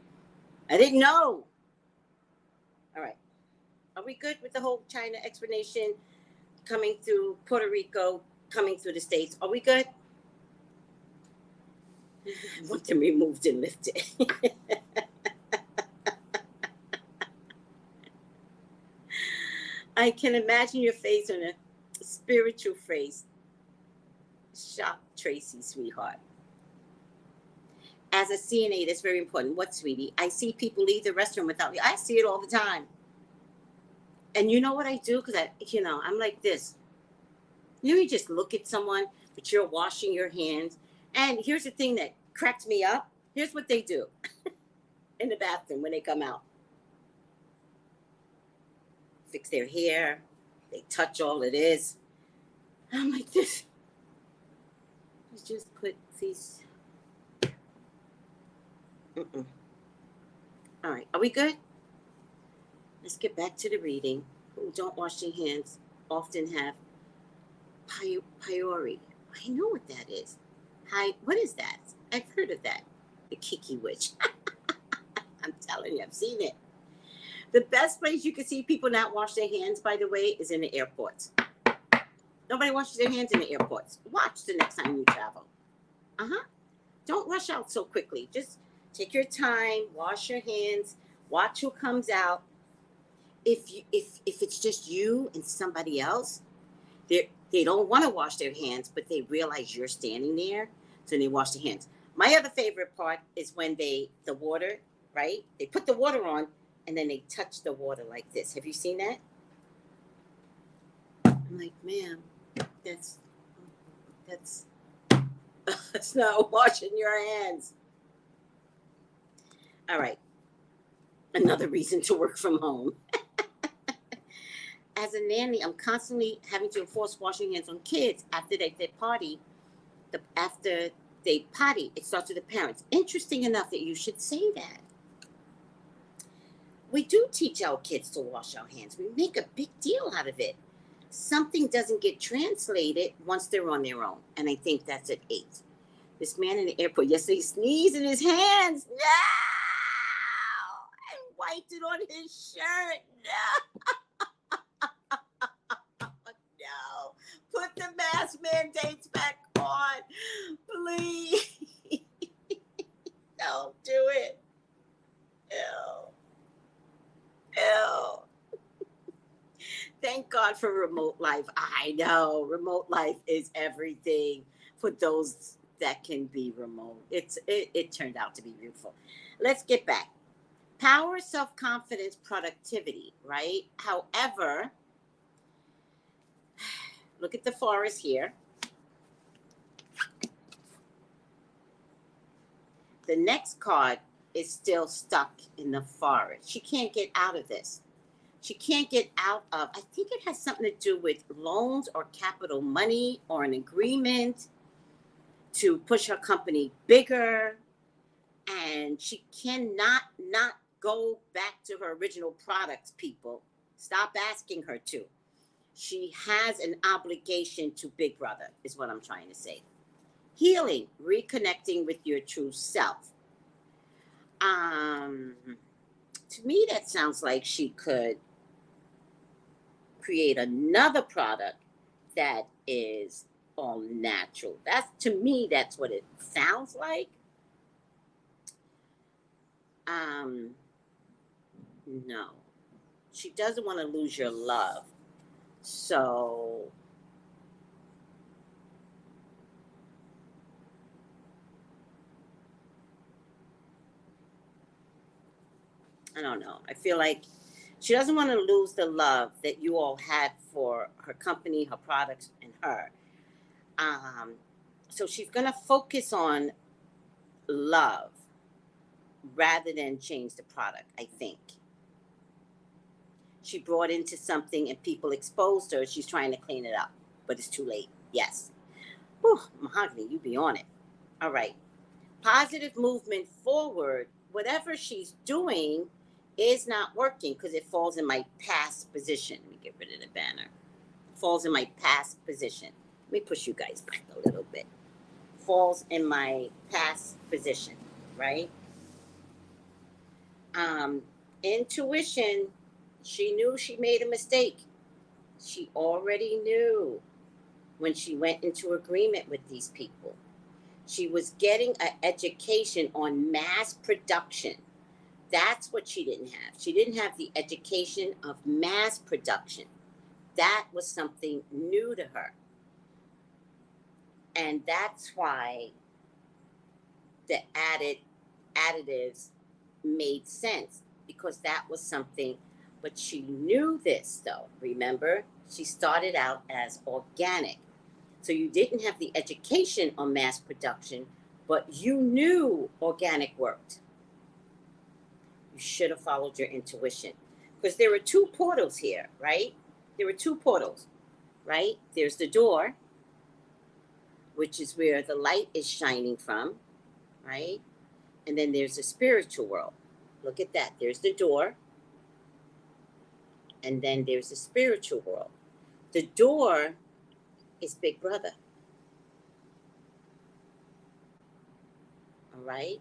I didn't know. All right. Are we good with the whole China explanation coming through Puerto Rico, coming through the States? Are we good? I want them removed and lifted. I can imagine your face on a spiritual face. Shop Tracy, sweetheart. As a CNA, that's very important. What, sweetie? I see people leave the restroom without me. I see it all the time. And you know what I do? Because I'm like this. You just look at someone, but you're washing your hands. And here's the thing that cracks me up. Here's what they do in the bathroom when they come out. Fix their hair. They touch all it is. I'm like this. Let's just put these. All right. Are we good? Let's get back to the reading. Who don't wash their hands often have pyorrhea. I know what that is. What is that? I've heard of that. The Kiki Witch. I'm telling you, I've seen it. The best place you can see people not wash their hands, by the way, is in the airports. Nobody washes their hands in the airports. Watch the next time you travel. Don't rush out so quickly. Just take your time, wash your hands, watch who comes out. If it's just you and somebody else, they don't want to wash their hands, but they realize you're standing there, so they wash their hands. My other favorite part is when the water, right? They put the water on, and then they touch the water like this. Have you seen that? I'm like, ma'am, that's not washing your hands. All right. Another reason to work from home. As a nanny, I'm constantly having to enforce washing hands on kids after they potty. After they potty, it starts with the parents. Interesting enough that you should say that. We do teach our kids to wash our hands. We make a big deal out of it. Something doesn't get translated once they're on their own. And I think that's at 8. This man in the airport yesterday sneezed in his hands. No! And wiped it on his shirt. No! No. Put the mask mandates back on. Please. Don't do it. Ew. Ew. Thank God for remote life. I know remote life is everything for those that can be remote. It turned out to be beautiful. Let's get back. Power, self-confidence, productivity, right? However, look at the forest here. The next card is still stuck in the forest. She can't get out of this. She can't get out of, I think it has something to do with loans or capital money or an agreement to push her company bigger. And she cannot not go back to her original products, people. Stop asking her to. She has an obligation to Big Brother, is what I'm trying to say. Healing, reconnecting with your true self. To me, that sounds like she could create another product that is all natural. That's, to me, that's what it sounds like. No, she doesn't want to lose your love. So I don't know. I feel like she doesn't want to lose the love that you all had for her company, her products, and her. So she's going to focus on love rather than change the product, I think. She brought into something and people exposed her. She's trying to clean it up, but it's too late. Yes. Whew, Mahogany, you be on it. All right. Positive movement forward. Whatever she's doing is not working because it falls in my past position. Let me get rid of the banner. Falls in my past position. Let me push you guys back a little bit. Falls in my past position, right? Intuition, she knew she made a mistake. She already knew when she went into agreement with these people. She was getting an education on mass production. That's what she didn't have. She didn't have the education of mass production. That was something new to her. And that's why the additives made sense, because that was something. But she knew this, though. Remember, she started out as organic. So you didn't have the education on mass production, but you knew organic worked. You should have followed your intuition. Because there were 2 portals here, right? There were 2 portals, right? There's the door, which is where the light is shining from, right? And then there's the spiritual world. Look at that. There's the door. And then there's the spiritual world. The door is Big Brother. All right?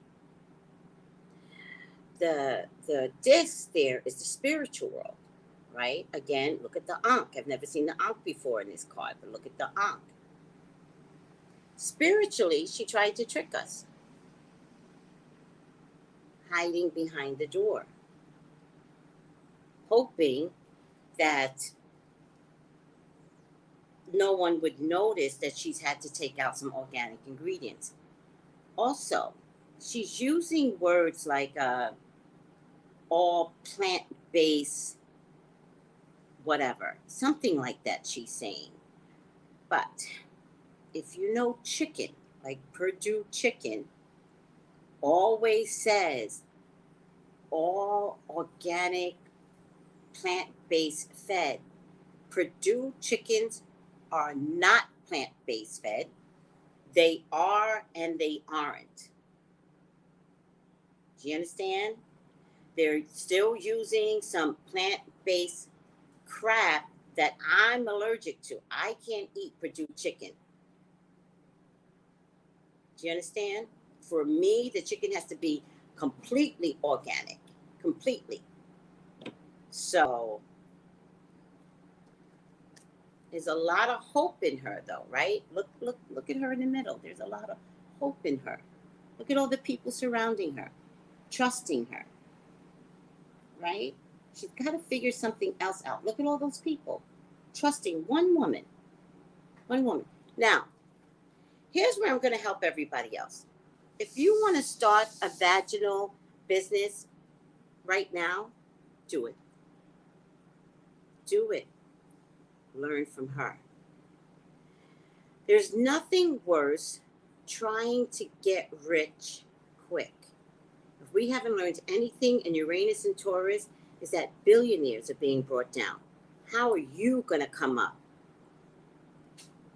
The disc there is the spiritual world, right? Again, look at the Ankh. I've never seen the Ankh before in this card, but look at the Ankh. Spiritually, she tried to trick us, hiding behind the door, hoping that no one would notice that she's had to take out some organic ingredients. Also, she's using words like all plant-based whatever, something like that she's saying. But if you know chicken, like Purdue Chicken, always says all organic, plant-based fed. Purdue chickens are not plant-based fed. They are and they aren't. Do you understand? They're still using some plant-based crap that I'm allergic to. I can't eat Purdue chicken. Do you understand? For me, the chicken has to be completely organic. Completely. So there's a lot of hope in her though, right? Look at her in the middle. There's a lot of hope in her. Look at all the people surrounding her, trusting her. Right? She's got to figure something else out. Look at all those people trusting one woman. One woman. Now, here's where I'm going to help everybody else. If you want to start a vaginal business right now, do it. Do it. Learn from her. There's nothing worse trying to get rich quick. If we haven't learned anything in Uranus and Taurus, is that billionaires are being brought down. How are you going to come up?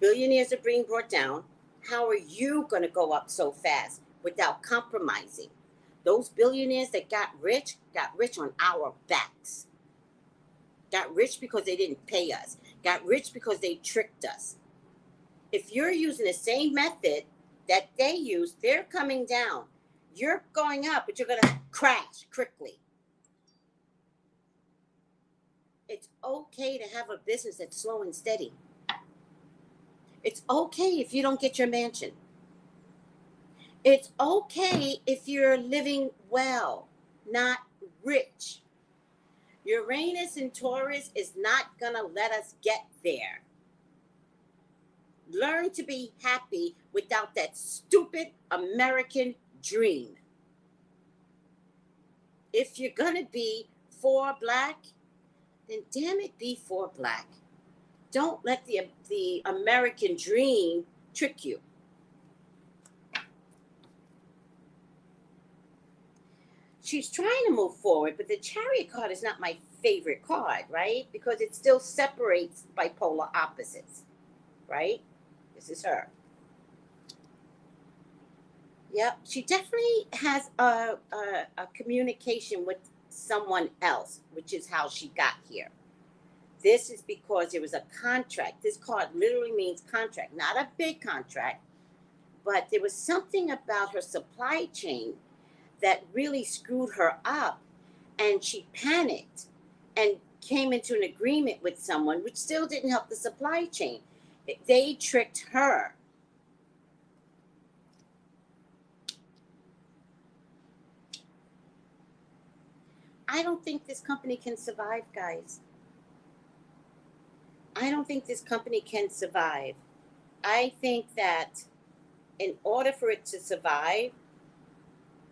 Billionaires are being brought down. How are you going to go up so fast without compromising? Those billionaires that got rich on our backs. Got rich because they didn't pay us. Got rich because they tricked us. If you're using the same method that they use, they're coming down. You're going up, but you're going to crash quickly. It's okay to have a business that's slow and steady. It's okay if you don't get your mansion. It's okay if you're living well, not rich. Uranus and Taurus is not going to let us get there. Learn to be happy without that stupid American dream. If you're going to be for black, then damn it, be for black. Don't let the American dream trick you. She's trying to move forward, but the Chariot card is not my favorite card, right? Because it still separates bipolar opposites, right? This is her. Yep, she definitely has a communication with someone else, which is how she got here. This is because there was a contract. This card literally means contract, not a big contract, but there was something about her supply chain that really screwed her up, and she panicked and came into an agreement with someone, which still didn't help the supply chain. They tricked her. I don't think this company can survive, guys. I don't think this company can survive. I think that in order for it to survive,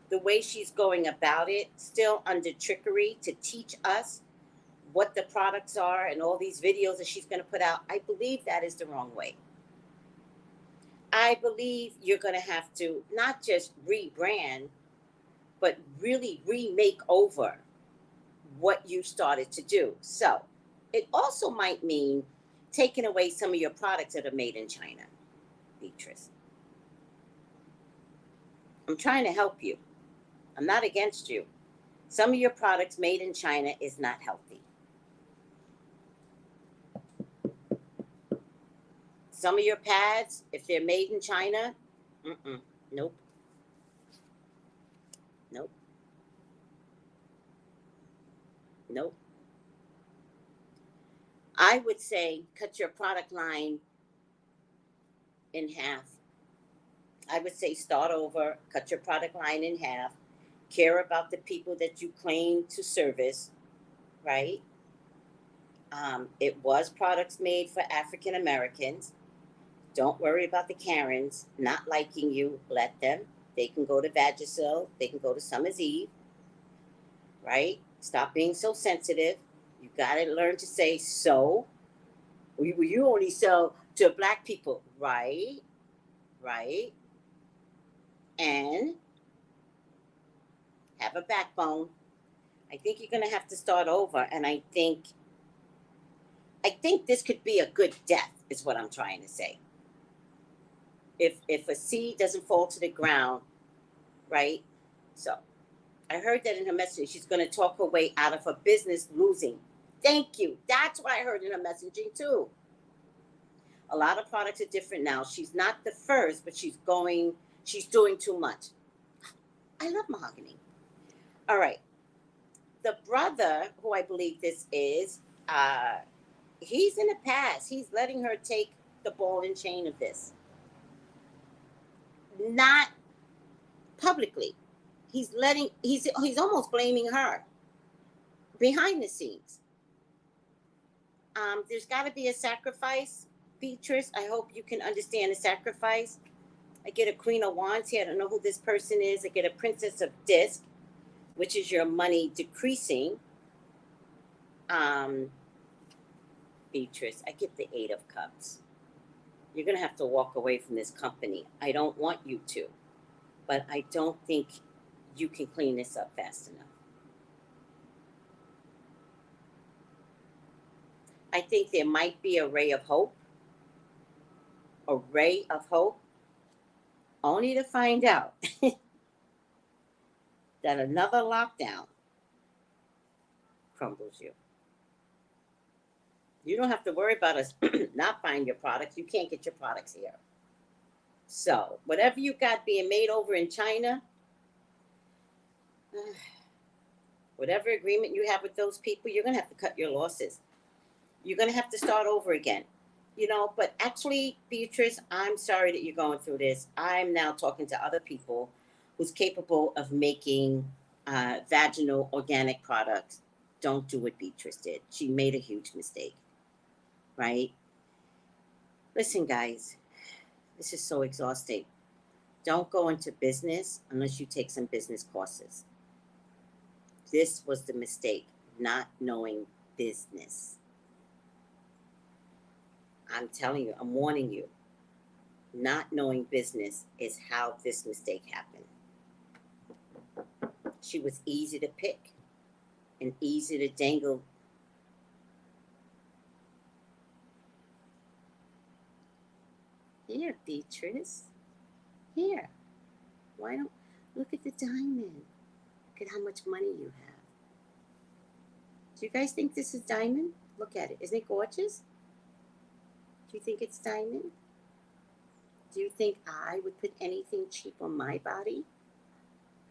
the way she's going about it, still under trickery to teach us what the products are and all these videos that she's going to put out, I believe that is the wrong way. I believe you're going to have to not just rebrand, but really remake over what you started to do. So it also might mean taking away some of your products that are made in China, Beatrice. I'm trying to help you. I'm not against you. Some of your products made in China is not healthy. Some of your pads, if they're made in China, nope. Nope. Nope. I would say cut your product line in half. I would say start over, cut your product line in half, care about the people that you claim to service, right? It was products made for African Americans. Don't worry about the Karens not liking you. Let them. They can go to Vagisil. They can go to Summer's Eve, right? Stop being so sensitive. You got to learn to say so. You only sell to black people, right? Right? And have a backbone. I think you're going to have to start over. And I think this could be a good death, is what I'm trying to say. If a seed doesn't fall to the ground, right? So I heard that in her message. She's going to talk her way out of her business losing. Thank you. That's what I heard in her messaging too. A lot of products are different now. She's not the first, but she's doing too much. I love mahogany. All right. The brother, who I believe this is, he's in the past. He's letting her take the ball and chain of this. Not publicly. He's almost blaming her behind the scenes. There's got to be a sacrifice. Beatrice, I hope you can understand the sacrifice. I get a Queen of Wands here. I don't know who this person is. I get a Princess of Disc, which is your money decreasing. Beatrice, I get the Eight of Cups. You're going to have to walk away from this company. I don't want you to, but I don't think you can clean this up fast enough. I think there might be a ray of hope. A ray of hope, only to find out that another lockdown crumbles you. You don't have to worry about us not buying your products. You can't get your products here. So whatever you got being made over in China, whatever agreement you have with those people, you're going to have to cut your losses. You're going to have to start over again. You know, but actually, Beatrice, I'm sorry that you're going through this. I'm now talking to other people who's capable of making vaginal organic products. Don't do what Beatrice did. She made a huge mistake, right? Listen, guys, this is so exhausting. Don't go into business unless you take some business courses. This was the mistake, not knowing business. I'm telling you, I'm warning you. Not knowing business is how this mistake happened. She was easy to pick and easy to dangle. Here, Beatrice. Here. Why don't look at the diamond? Look at how much money you have. Do you guys think this is diamond? Look at it. Isn't it gorgeous? Do you think it's diamond? Do you think I would put anything cheap on my body?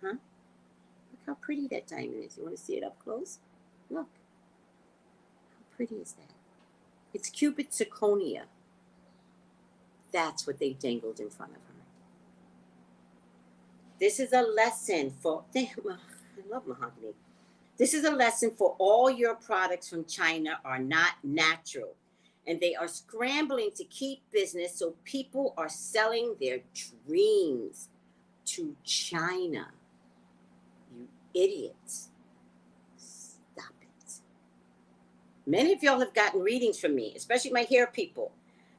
Huh? Look how pretty that diamond is. You want to see it up close? Look. How pretty is that? It's cubic zirconia. That's what they dangled in front of her. This is a lesson for... I love mahogany. This is a lesson for all your products from China are not natural. And they are scrambling to keep business, so people are selling their dreams to China. You idiots. Stop it. Many of y'all have gotten readings from me, especially my hair people.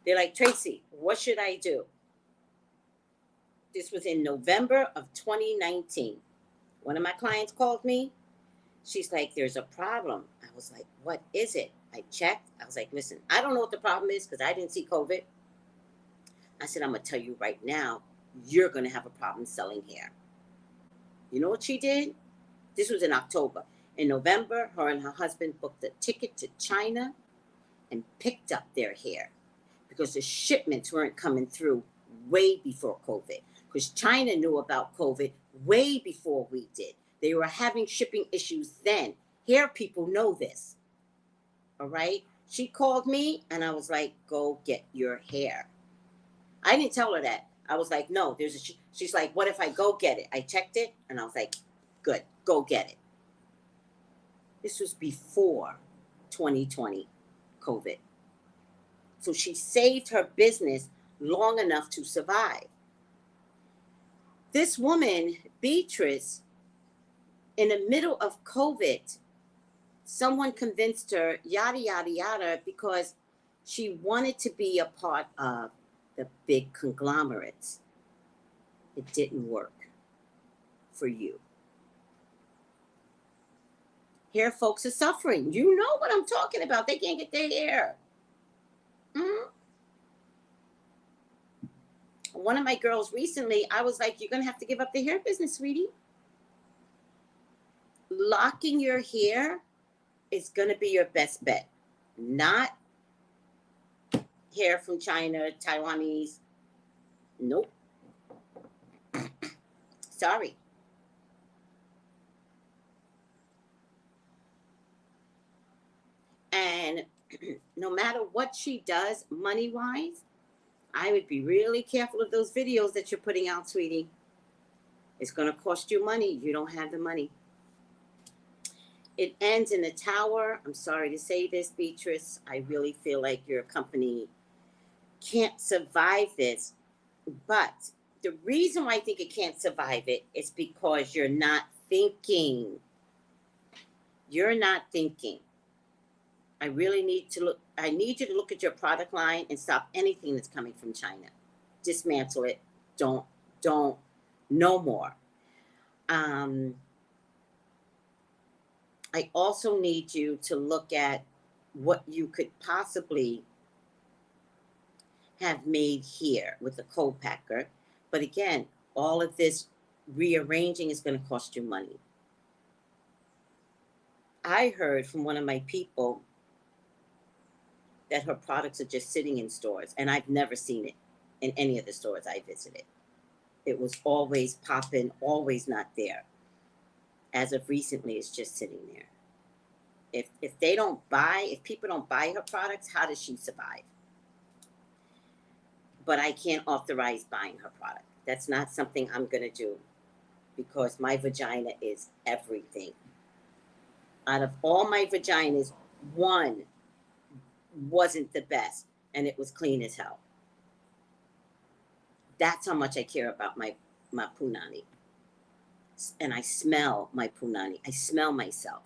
They're like, Tracy, what should I do? This was in November of 2019. One of my clients called me. She's like, there's a problem. I was like, what is it? I checked. I was like, listen, I don't know what the problem is because I didn't see COVID. I said, I'm going to tell you right now, you're going to have a problem selling hair. You know what she did? This was in October. In November, her and her husband booked a ticket to China and picked up their hair because the shipments weren't coming through way before COVID. Because China knew about COVID way before we did. They were having shipping issues then. Hair people know this. All right? She called me and I was like, go get your hair. I didn't tell her that. I was like, no, she's like, what if I go get it? I checked it and I was like, good, go get it. This was before 2020 COVID. So she saved her business long enough to survive. This woman, Beatrice, in the middle of COVID, someone convinced her, yada, yada, yada, because she wanted to be a part of the big conglomerates. It didn't work for you. Hair folks are suffering. You know what I'm talking about. They can't get their hair. Mm-hmm. One of my girls recently, I was like, you're going to have to give up the hair business, sweetie. locking your hair is going to be your best bet. Not hair from China, Taiwanese. Nope. Sorry. And no matter what she does money-wise, I would be really careful of those videos that you're putting out, sweetie. It's going to cost you money. You don't have the money. It ends in a tower. I'm sorry to say this, Beatrice. I really feel like your company can't survive this. But the reason why I think it can't survive it is because you're not thinking. You're not thinking. I really need to look. I need you to look at your product line and stop anything that's coming from China. Dismantle it. Don't, no more. I also need you to look at what you could possibly have made here with a co-packer. But again, all of this rearranging is going to cost you money. I heard from one of my people that her products are just sitting in stores, and I've never seen it in any of the stores I visited. It was always popping, always not there. As of recently, it's just sitting there. If they don't buy, if people don't buy her products, how does she survive? But I can't authorize buying her product. That's not something I'm going to do because my vagina is everything. Out of all my vaginas, one wasn't the best, and it was clean as hell. That's how much I care about my punani. And I smell my punani. I smell myself.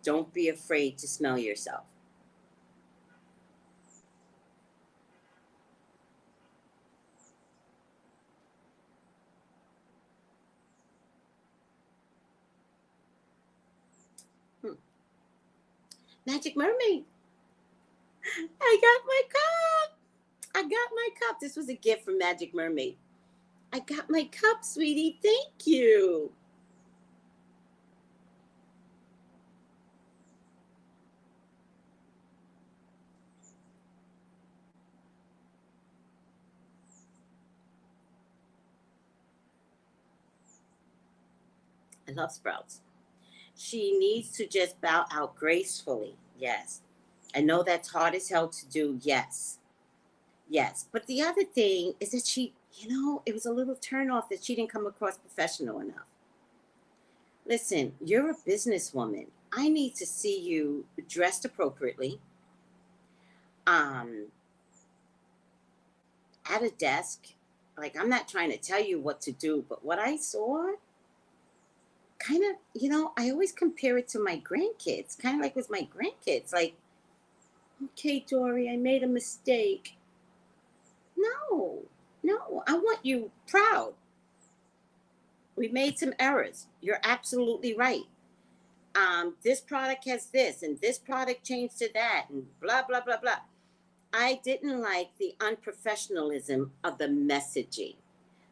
Don't be afraid to smell yourself. Magic Mermaid. I got my cup. I got my cup. This was a gift from Magic Mermaid. I got my cup, sweetie. Thank you. I love Sprouts. She needs to just bow out gracefully. Yes. I know that's hard as hell to do. Yes. Yes. But the other thing is that she, it was a little turnoff that she didn't come across professional enough. Listen, you're a businesswoman. I need to see you dressed appropriately. At a desk. Like, I'm not trying to tell you what to do, but what I saw kind of, I always compare it to my grandkids, kind of like with my grandkids. Like, okay, Dory, I made a mistake. No, I want you proud. We made some errors. You're absolutely right. This product has this, and this product changed to that, and blah, blah, blah, blah. I didn't like the unprofessionalism of the messaging.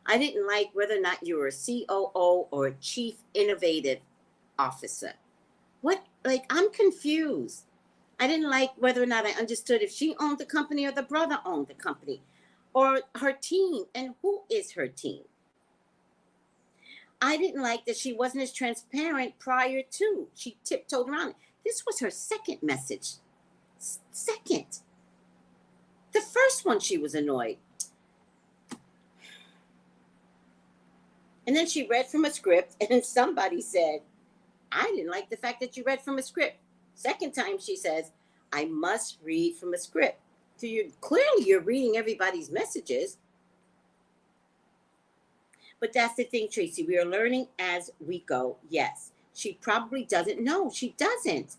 I didn't like whether or not you were a COO or a Chief Innovative Officer. I'm confused. I didn't like whether or not I understood if she owned the company or the brother owned the company or her team, and who is her team. I didn't like that she wasn't as transparent prior to. She tiptoed around it. This was her second message. Second. The first one, she was annoyed. And then she read from a script, and somebody said, I didn't like the fact that you read from a script. Second time, she says, I must read from a script. So clearly you're reading everybody's messages. But that's the thing, Tracy. We are learning as we go. Yes, she probably doesn't know. She doesn't.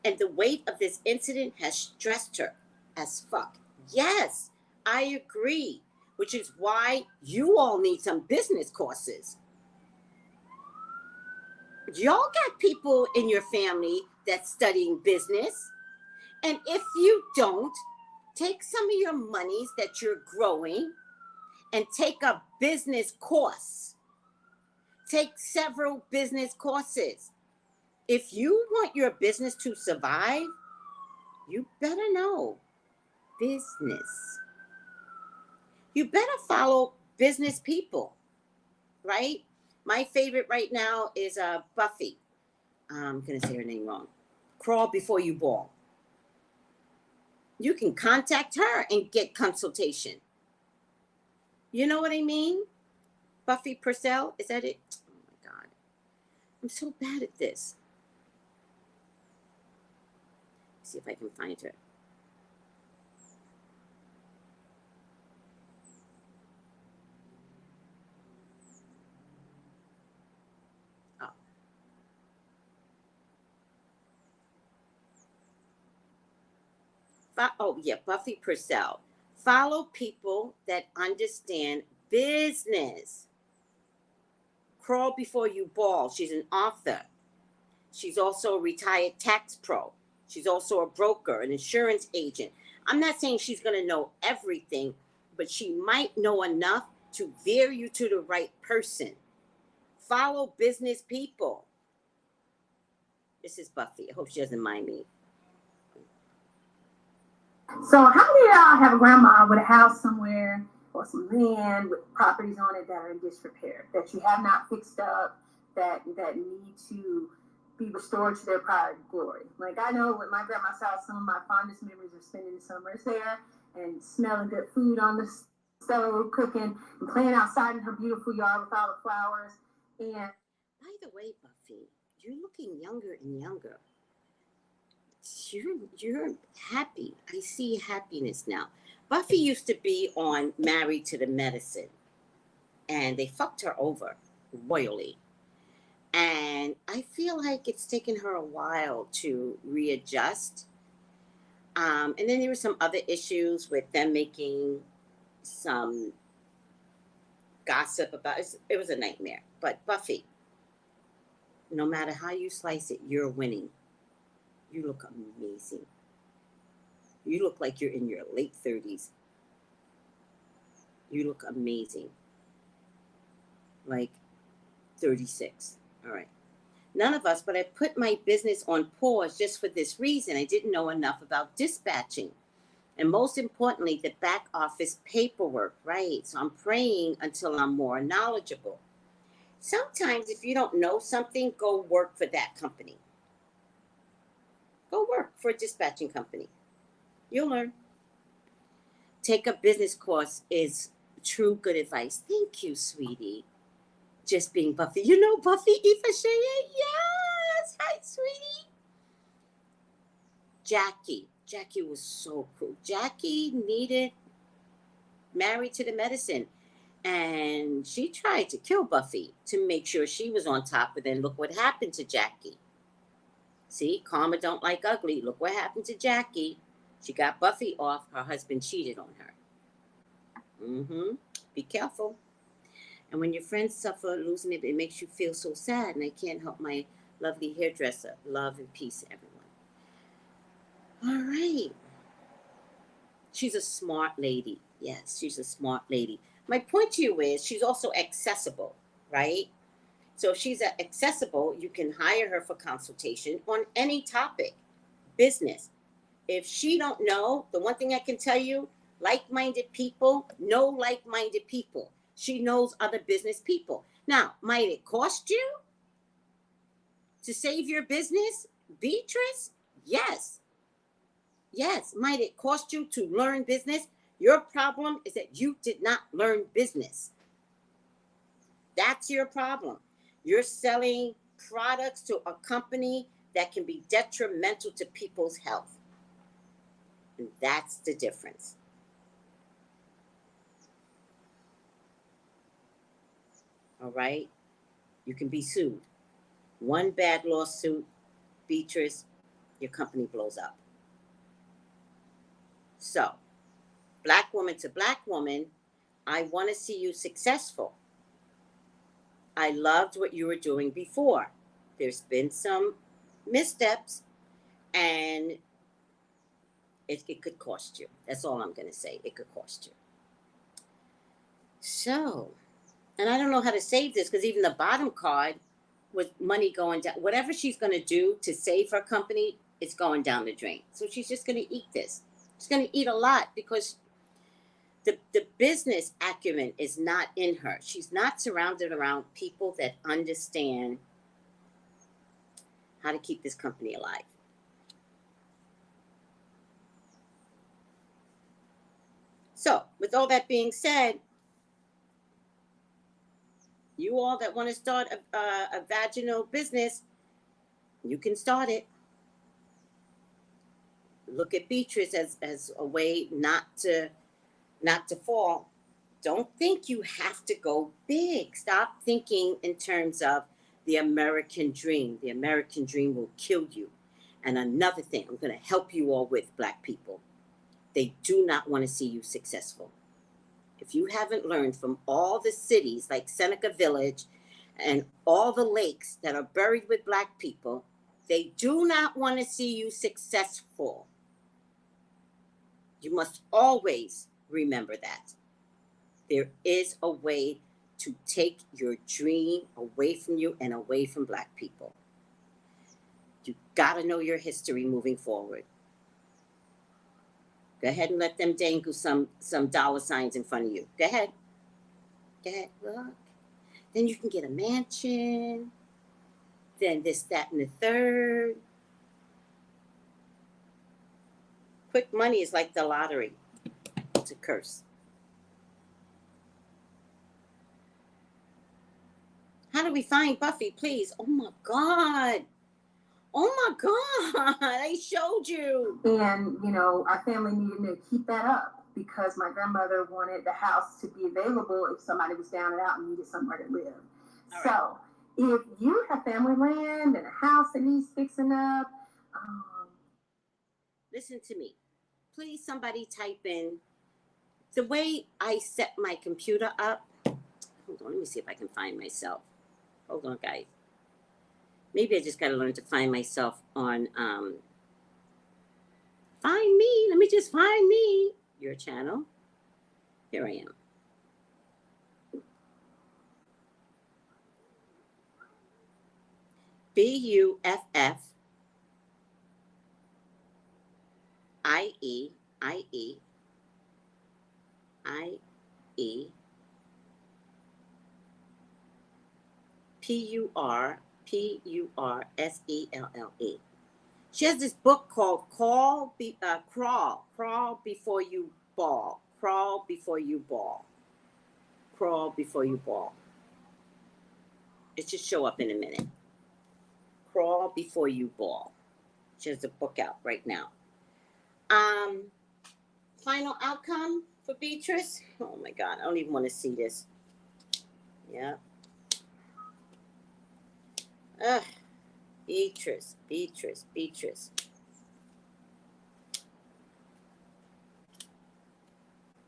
And the weight of this incident has stressed her as fuck. Yes, I agree. Which is why you all need some business courses. Y'all got people in your family that's studying business. And if you don't, take some of your monies that you're growing and take a business course Take several business courses. If you want your business to survive, you better know business. You better follow business people, right? My favorite right now is Buffy. I'm going to say her name wrong. Crawl Before You Ball. You can contact her and get consultation. You know what I mean? Buffy Purcell, is that it? Oh my God. I'm so bad at this. Let's see if I can find her. Oh yeah, Buffy Purcell. Follow people that understand business. Crawl Before You Ball. She's an author. She's also a retired tax pro. She's also a broker, an insurance agent. I'm not saying she's going to know everything, but she might know enough to veer you to the right person. Follow business people. This is Buffy. I hope she doesn't mind me. So how many of y'all have a grandma with a house somewhere or some land with properties on it that are in disrepair, that you have not fixed up, that need to be restored to their prior glory? Like, I know with my grandma's house, some of my fondest memories are spending the summers there and smelling good food on the stove, cooking and playing outside in her beautiful yard with all the flowers. And by the way, Buffy, you're looking younger and younger. You're happy. I see happiness now. Buffy used to be on Married to the Medicine, and they fucked her over royally. And I feel like it's taken her a while to readjust. And then there were some other issues with them making some gossip about it. It was a nightmare. But Buffy, no matter how you slice it, you're winning. You look amazing. You look like you're in your late 30s. You look amazing. Like 36. All right. None of us, but I put my business on pause just for this reason. I didn't know enough about dispatching. And most importantly, the back office paperwork, right? So I'm praying until I'm more knowledgeable. Sometimes if you don't know something, go work for that company. Go work for a dispatching company. You'll learn. Take a business course is true good advice. Thank you, sweetie. Just being Buffy. You know Buffy Ifashaya? Yes. Hi, sweetie. Jackie. Jackie was so cool. Jackie needed Married to the Medicine. And she tried to kill Buffy to make sure she was on top. But then look what happened to Jackie. See, karma don't like ugly. Look what happened to Jackie. She got Buffy off. Her husband cheated on her. Be careful. And when your friends suffer losing it, it makes you feel so sad. And I can't help my lovely hairdresser. Love and peace, everyone. All right. She's a smart lady. Yes, she's a smart lady. My point to you is she's also accessible, right? So if she's accessible, you can hire her for consultation on any topic, business. If she don't know, the one thing I can tell you, like-minded people know like-minded people. She knows other business people. Now, might it cost you to save your business, Beatrice? Yes. Yes. Might it cost you to learn business? Your problem is that you did not learn business. That's your problem. You're selling products to a company that can be detrimental to people's health. And that's the difference. All right? You can be sued. One bad lawsuit, Beatrice, your company blows up. So, black woman to black woman, I want to see you successful. I loved what you were doing before. There's been some missteps, and it could cost you. That's all I'm going to say. It could cost you. So, And I don't know how to save this because even the bottom card with money going down, whatever she's going to do to save her company, it's going down the drain. So she's just going to eat this. She's going to eat a lot because the business acumen is not in her. She's not surrounded around people that understand how to keep this company alive. So, with all that being said, you all that want to start a vaginal business, you can start it. Look at Beatrice as a way not to fall. Don't think you have to go big. Stop thinking in terms of the American dream. The American dream will kill you. And another thing I'm going to help you all with, Black people, they do not want to see you successful. If you haven't learned from all the cities like Seneca Village and all the lakes that are buried with Black people, they do not want to see you successful. You must always remember that. There is a way to take your dream away from you and away from Black people. You got to know your history moving forward. Go ahead and let them dangle some dollar signs in front of you. Go ahead. Go ahead. Look. Then you can get a mansion. Then this, that, and the third. Quick money is like the lottery. It's a curse. How do we find Buffy, please? Oh, my God. Oh, my God. I showed you. And, you know, our family needed to keep that up because my grandmother wanted the house to be available if somebody was down and out and needed somewhere to live. All so if you have family land and a house that needs fixing up, listen to me. Please, somebody type in the way I set my computer up. Hold on, let me see if I can find myself. Hold on, guys. Maybe I just got to learn to find myself on, find me. Let me just find me. Your channel. Here I am. BUFFIEIE PURSELLE. She has this book called Crawl Before You Ball. Crawl Before You Ball. Crawl Before You Ball. It should show up in a minute. Crawl Before You Ball. She has a book out right now. Final outcome for Beatrice. Oh my God, I don't even want to see this. Yeah. Ugh. Beatrice.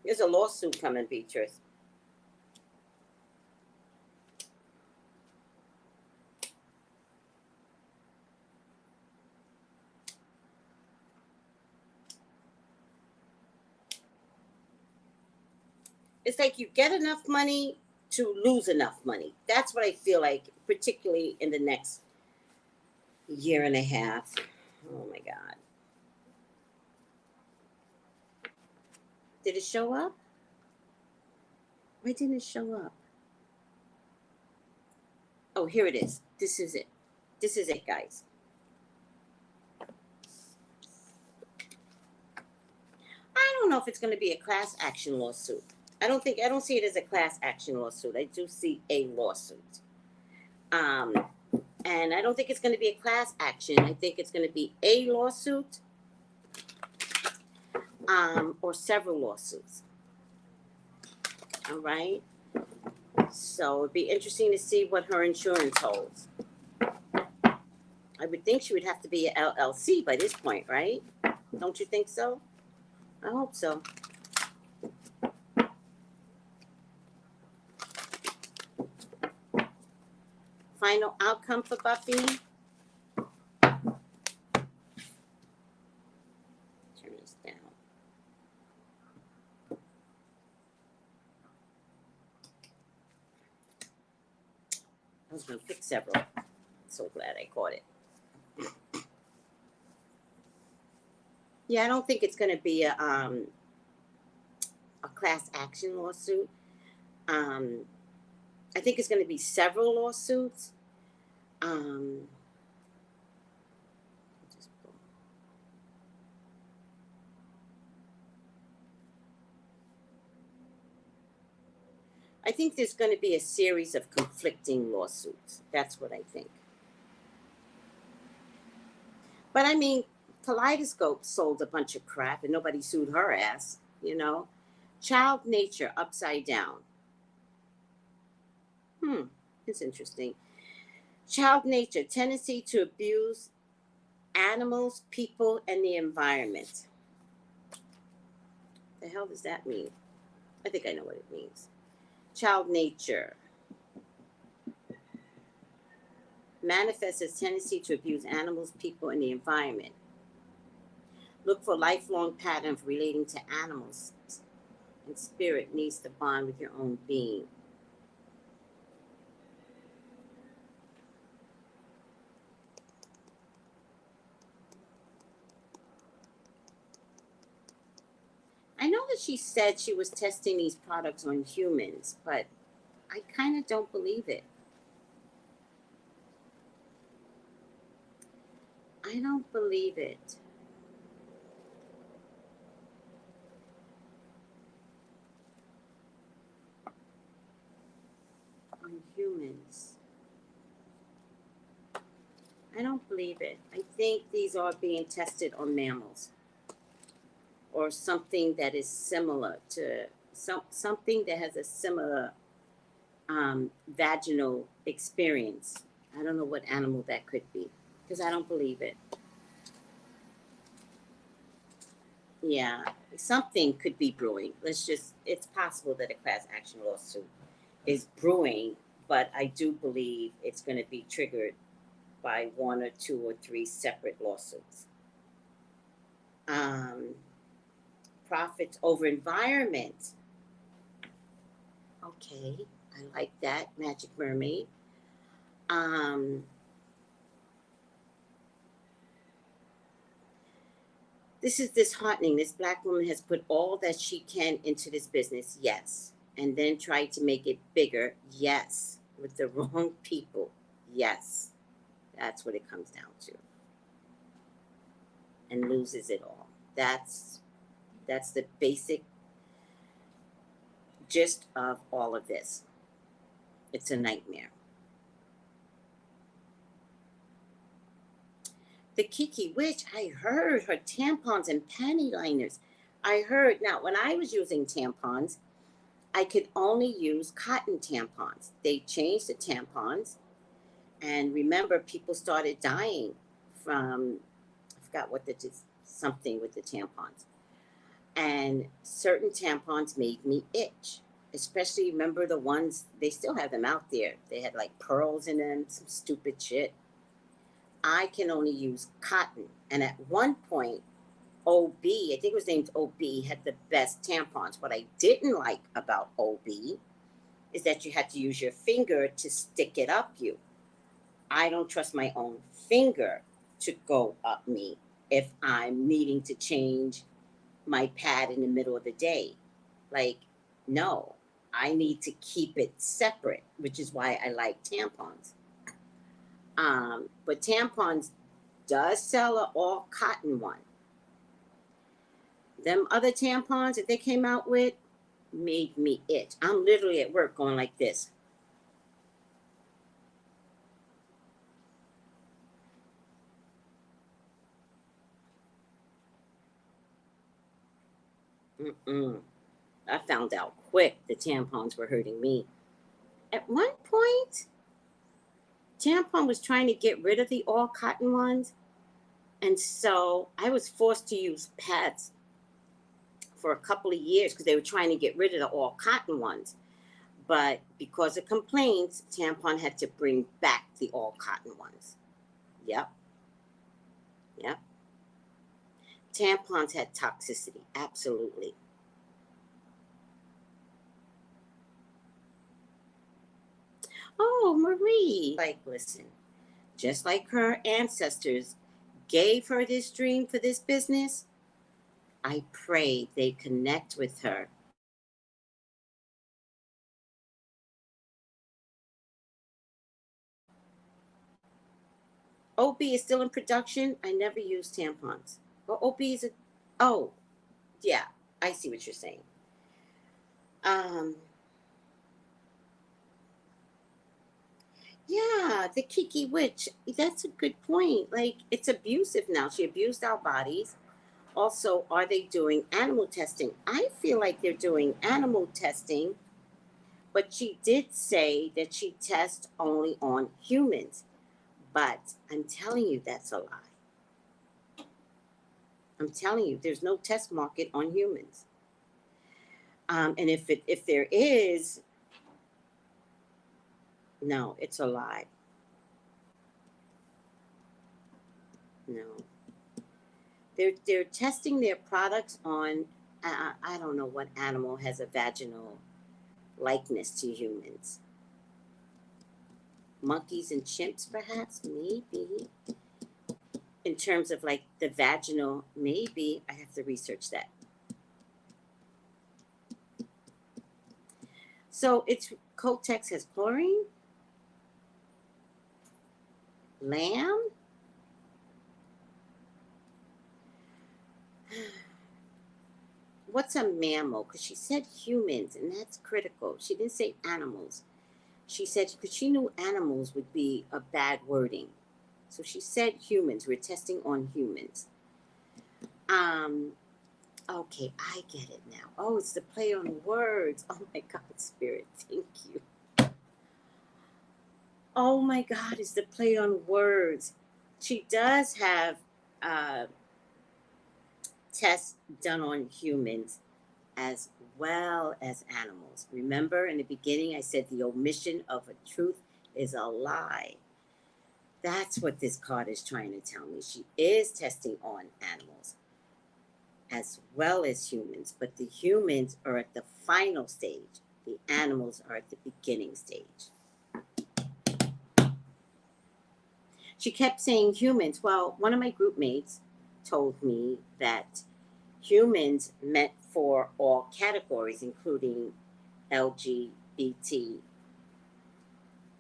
There's a lawsuit coming, Beatrice. It's like you get enough money to lose enough money. That's what I feel like, particularly in the next year and a half. Oh my God. Did it show up? Why didn't it show up? Oh, here it is. This is it. This is it, guys. I don't know if it's going to be a class action lawsuit. I don't see it as a class action lawsuit. I do see a lawsuit. And I don't think it's going to be a class action. I think it's going to be a lawsuit, or several lawsuits. All right. So it'd be interesting to see what her insurance holds. I would think she would have to be an LLC by this point, right? Don't you think so? I hope so. Final outcome for Buffy. Turn this down. was going to pick several. So glad I caught it. Yeah, I don't think it's going to be a class action lawsuit. I think it's going to be several lawsuits. I think there's going to be a series of conflicting lawsuits. That's what I think. But I mean, Kaleidoscope sold a bunch of crap and nobody sued her ass, you know. Child nature upside down. It's interesting. Child nature, tendency to abuse animals, people, and the environment. The hell does that mean? I think I know what it means. Child nature manifests as tendency to abuse animals, people, and the environment. Look for lifelong patterns relating to animals. And spirit needs to bond with your own being. I know that she said she was testing these products on humans, but I kind of don't believe it. I don't believe it. On humans. I don't believe it. I think these are being tested on mammals. Or something that is similar to something that has a similar vaginal experience. I don't know what animal that could be because I don't believe it. Yeah, something could be brewing. It's possible that a class action lawsuit is brewing, but I do believe it's going to be triggered by 1 or 2 or 3 separate lawsuits. Profits over environment. Okay, I like that. Magic Mermaid. This is disheartening. This Black woman has put all that she can into this business, yes. And then tried to make it bigger, yes. With the wrong people, yes. That's what it comes down to. And loses it all. That's the basic gist of all of this. It's a nightmare. The Kiki Witch, I heard her tampons and panty liners. I heard, now when I was using tampons, I could only use cotton tampons. They changed the tampons. And remember, people started dying from, I forgot what something with the tampons. And certain tampons made me itch. Especially, remember the ones, they still have them out there. They had like pearls in them, some stupid shit. I can only use cotton. And at one point, OB, I think it was named OB, had the best tampons. What I didn't like about OB is that you had to use your finger to stick it up you. I don't trust my own finger to go up me if I'm needing to change my pad in the middle of the day. Like, no, I need to keep it separate, which is why I like tampons. But tampons does sell an all cotton one. Them other tampons that they came out with made me itch. I'm literally at work going like this. I found out quick the tampons were hurting me. At one point, Tampon was trying to get rid of the all cotton ones. And so I was forced to use pads for a couple of years because they were trying to get rid of the all cotton ones. But because of complaints, Tampon had to bring back the all cotton ones. Yep. Tampons had toxicity, absolutely. Oh, Marie. Like, listen, just like her ancestors gave her this dream for this business, I pray they connect with her. OB is still in production. I never use tampons. Well, OB is a, oh, yeah, I see what you're saying. Yeah, the Kiki witch. That's a good point. Like, it's abusive now. She abused our bodies. Also, are they doing animal testing? I feel like they're doing animal testing, but she did say that she tests only on humans. But I'm telling you, that's a lie. I'm telling you, there's no test market on humans. And if there is, no, it's a lie. No, they're testing their products on. I don't know what animal has a vaginal likeness to humans. Monkeys and chimps, perhaps, maybe. In terms of like the vaginal, maybe. I have to research that. So it's Kotex has chlorine. Lamb. What's a mammal? Because she said humans, and that's critical. She didn't say animals. She said, because she knew animals would be a bad wording. So she said humans. We're testing on humans. Okay, I get it now. Oh, it's the play on words. Oh my God, Spirit, thank you. Oh my God, it's the play on words. She does have tests done on humans as well as animals. Remember in the beginning, I said the omission of a truth is a lie. That's what this card is trying to tell me. She is testing on animals as well as humans, but the humans are at the final stage. The animals are at the beginning stage. She kept saying humans. Well, one of my group mates told me that humans meant for all categories, including LGBT,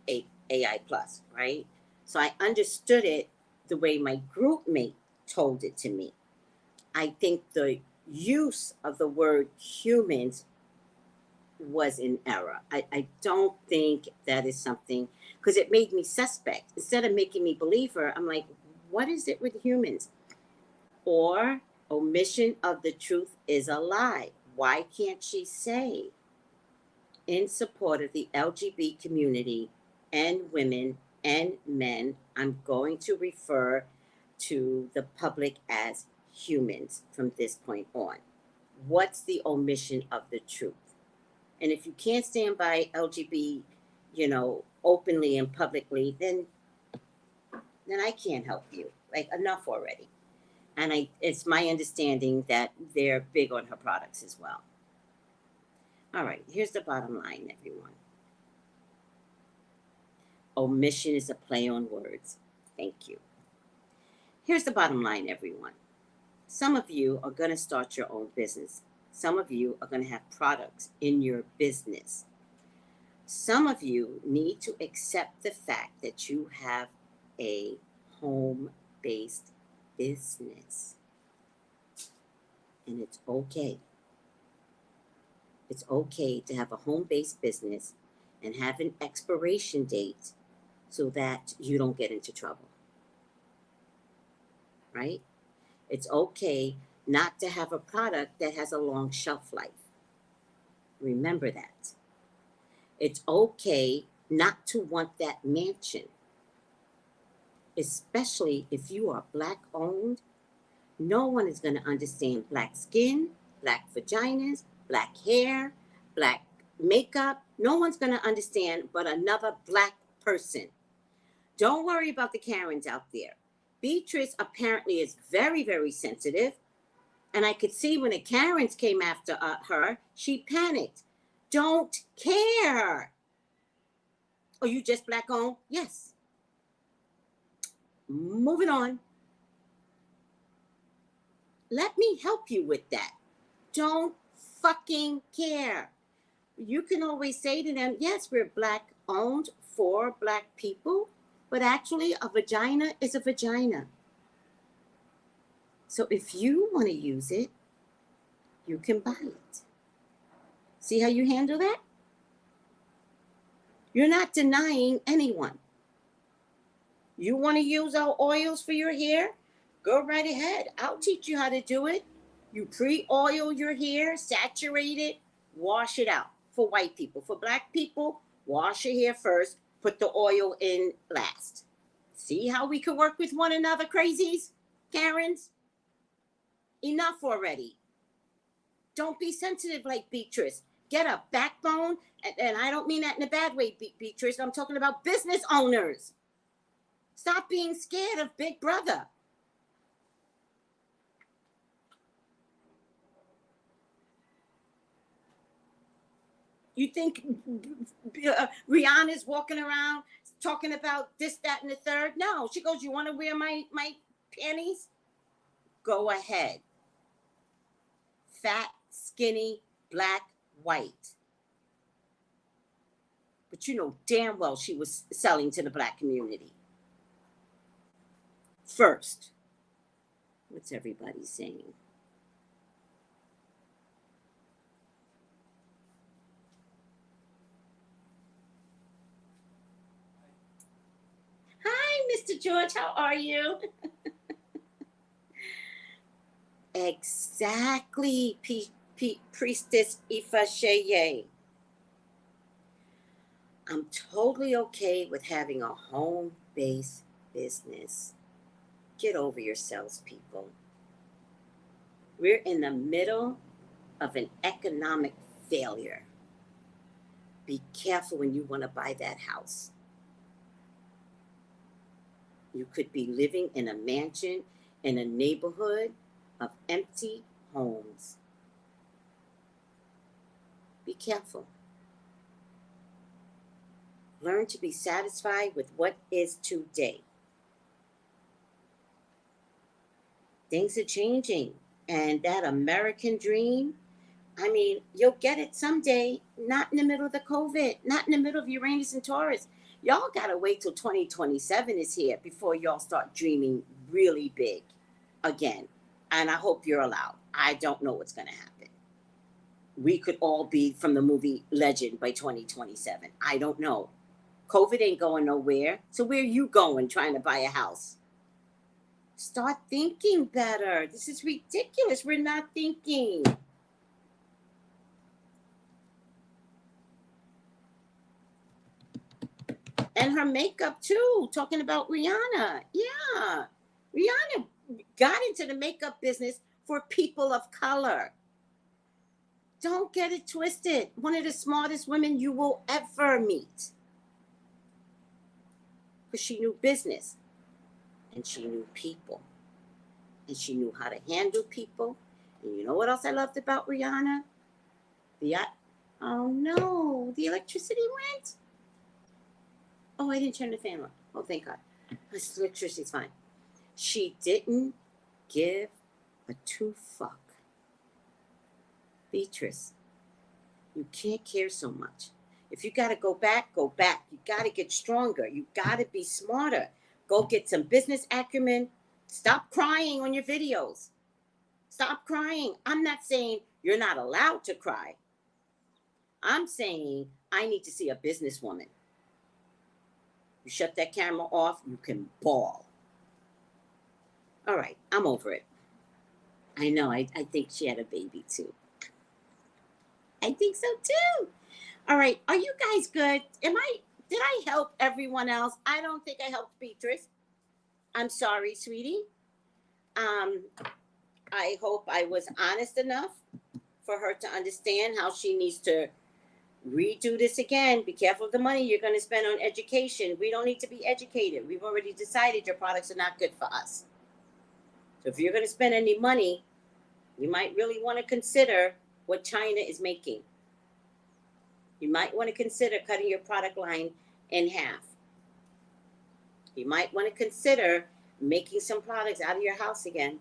AI+, right? So I understood it the way my group mate told it to me. I think the use of the word humans was in error. I don't think that is something, because it made me suspect. Instead of making me believe her, I'm like, what is it with humans? Or omission of the truth is a lie. Why can't she say, in support of the LGBT community and women and men, I'm going to refer to the public as humans from this point on? What's the omission of the truth? And if you can't stand by LGBT, openly and publicly, then I can't help you. Like, enough already. And it's my understanding that they're big on her products as well. All right, here's the bottom line, everyone. Omission is a play on words. Thank you. Here's the bottom line, everyone. Some of you are going to start your own business. Some of you are going to have products in your business. Some of you need to accept the fact that you have a home-based business. And it's okay. It's okay to have a home-based business and have an expiration date so that you don't get into trouble. Right? It's okay not to have a product that has a long shelf life. Remember that. It's okay not to want that mansion, especially if you are Black owned. No one is going to understand Black skin, Black vaginas, Black hair, Black makeup. No one's going to understand but another Black person. Don't worry about the Karens out there. Beatrice apparently is very, very sensitive. And I could see when the Karens came after her, she panicked. Don't care. Oh, you just black owned? Yes. Moving on. Let me help you with that. Don't fucking care. You can always say to them, yes, we're black owned for black people, but actually a vagina is a vagina. So if you want to use it, you can buy it. See how you handle that? You're not denying anyone. You want to use our oils for your hair? Go right ahead. I'll teach you how to do it. You pre-oil your hair, saturate it, wash it out. For white people. For black people, wash your hair first, put the oil in last. See how we can work with one another, crazies? Karens? Enough already. Don't be sensitive like Beatrice. Get a backbone, and I don't mean that in a bad way, Beatrice. I'm talking about business owners. Stop being scared of Big Brother. You think Rihanna's walking around talking about this, that, and the third? No, she goes, you want to wear my panties? Go ahead. Fat, skinny, black, white. But you know damn well she was selling to the black community. First. What's everybody saying? Hi, Mr. George. How are you? Exactly, Priestess Ifasheye. I'm totally okay with having a home-based business. Get over yourselves, people. We're in the middle of an economic failure. Be careful when you want to buy that house. You could be living in a mansion in a neighborhood of empty homes. Be careful. Learn to be satisfied with what is today. Things are changing. And that American dream, I mean, you'll get it someday, not in the middle of the COVID, not in the middle of Uranus and Taurus. Y'all got to wait till 2027 is here before y'all start dreaming really big again. And I hope you're allowed. I don't know what's going to happen. We could all be from the movie Legend by 2027. I don't know. COVID ain't going nowhere. So where are you going trying to buy a house? Start thinking better. This is ridiculous. We're not thinking. And her makeup too, talking about Rihanna. Yeah. Rihanna got into the makeup business for people of color. Don't get it twisted. One of the smartest women you will ever meet. Because she knew business. And she knew people. And she knew how to handle people. And you know what else I loved about Rihanna? Oh no, the electricity went? Oh, I didn't turn the fan on. Oh, thank God. This electricity's fine. She didn't give a two fuck. Beatrice, you can't care so much. If you got to go back, go back. You got to get stronger. You got to be smarter. Go get some business acumen. Stop crying on your videos. Stop crying. I'm not saying you're not allowed to cry. I'm saying I need to see a businesswoman. You shut that camera off, you can bawl. All right, I'm over it. I know, I think she had a baby too. I think so too. All right, are you guys good? Did I help everyone else? I don't think I helped Beatrice. I'm sorry, sweetie. I hope I was honest enough for her to understand how she needs to redo this again. Be careful of the money you're going to spend on education. We don't need to be educated. We've already decided your products are not good for us. So if you're going to spend any money, you might really want to consider what China is making. You might want to consider cutting your product line in half. You might want to consider making some products out of your house again,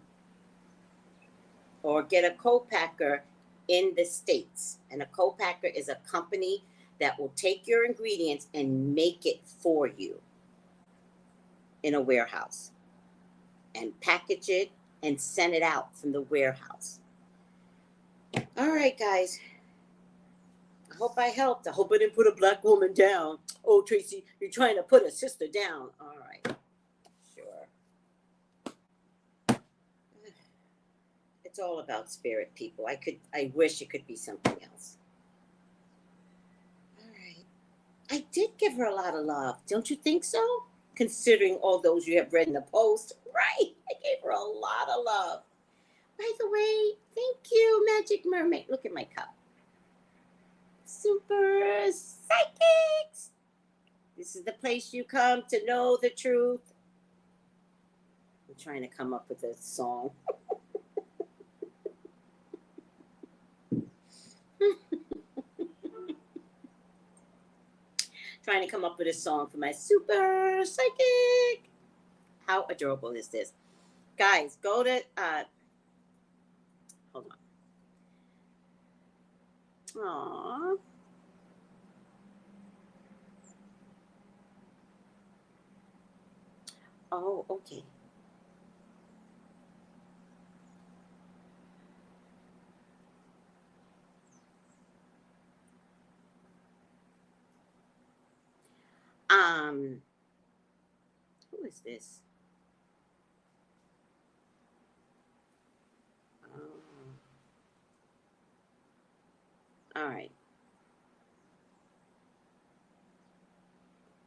or get a co-packer in the States. And a co-packer is a company that will take your ingredients and make it for you in a warehouse and package it and send it out from the warehouse. All right, guys. I hope I helped. I hope I didn't put a black woman down. Oh, Tracy, you're trying to put a sister down. All right. Sure. It's all about spirit, people. I wish it could be something else. All right. I did give her a lot of love. Don't you think so? Considering all those you have read in the post. Right. I gave her a lot of love. By the way, thank you, Magic Mermaid. Look at my cup. Super Psychics. This is the place you come to know the truth. I'm trying to come up with a song. Trying to come up with a song for my Super Psychic. How adorable is this? Guys, go to, hold on. Aww. Oh, okay. Who is this? All right.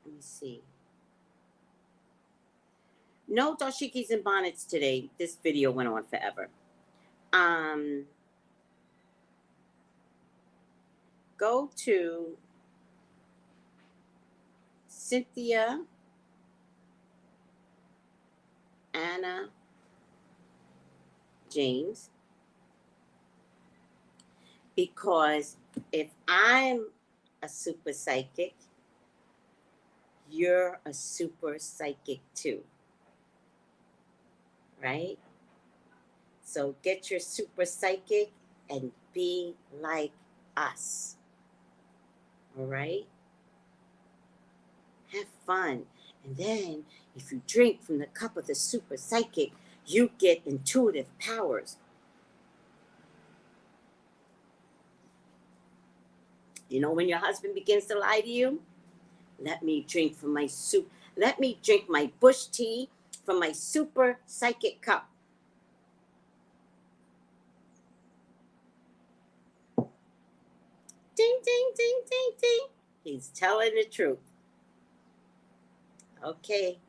Let me see. No dashikis and bonnets today. This video went on forever. Go to Cynthia Anna James, because if I'm a super psychic, you're a super psychic too, right? So get your super psychic and be like us, all right? Have fun. And then if you drink from the cup of the super psychic, you get intuitive powers. You know, when your husband begins to lie to you, let me drink from my soup. Let me drink my bush tea from my super psychic cup. Ding, ding, ding, ding, ding. He's telling the truth. Okay.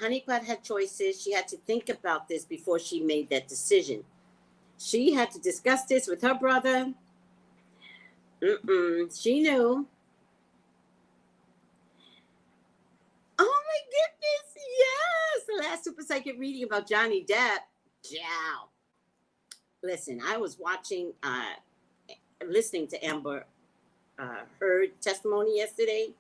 HoneyPOT had choices. She had to think about this before she made that decision. She had to discuss this with her brother. She knew. Oh my goodness, yes! The last super psychic reading about Johnny Depp. Yeah. Listen, I was watching, listening to Amber Heard testimony yesterday.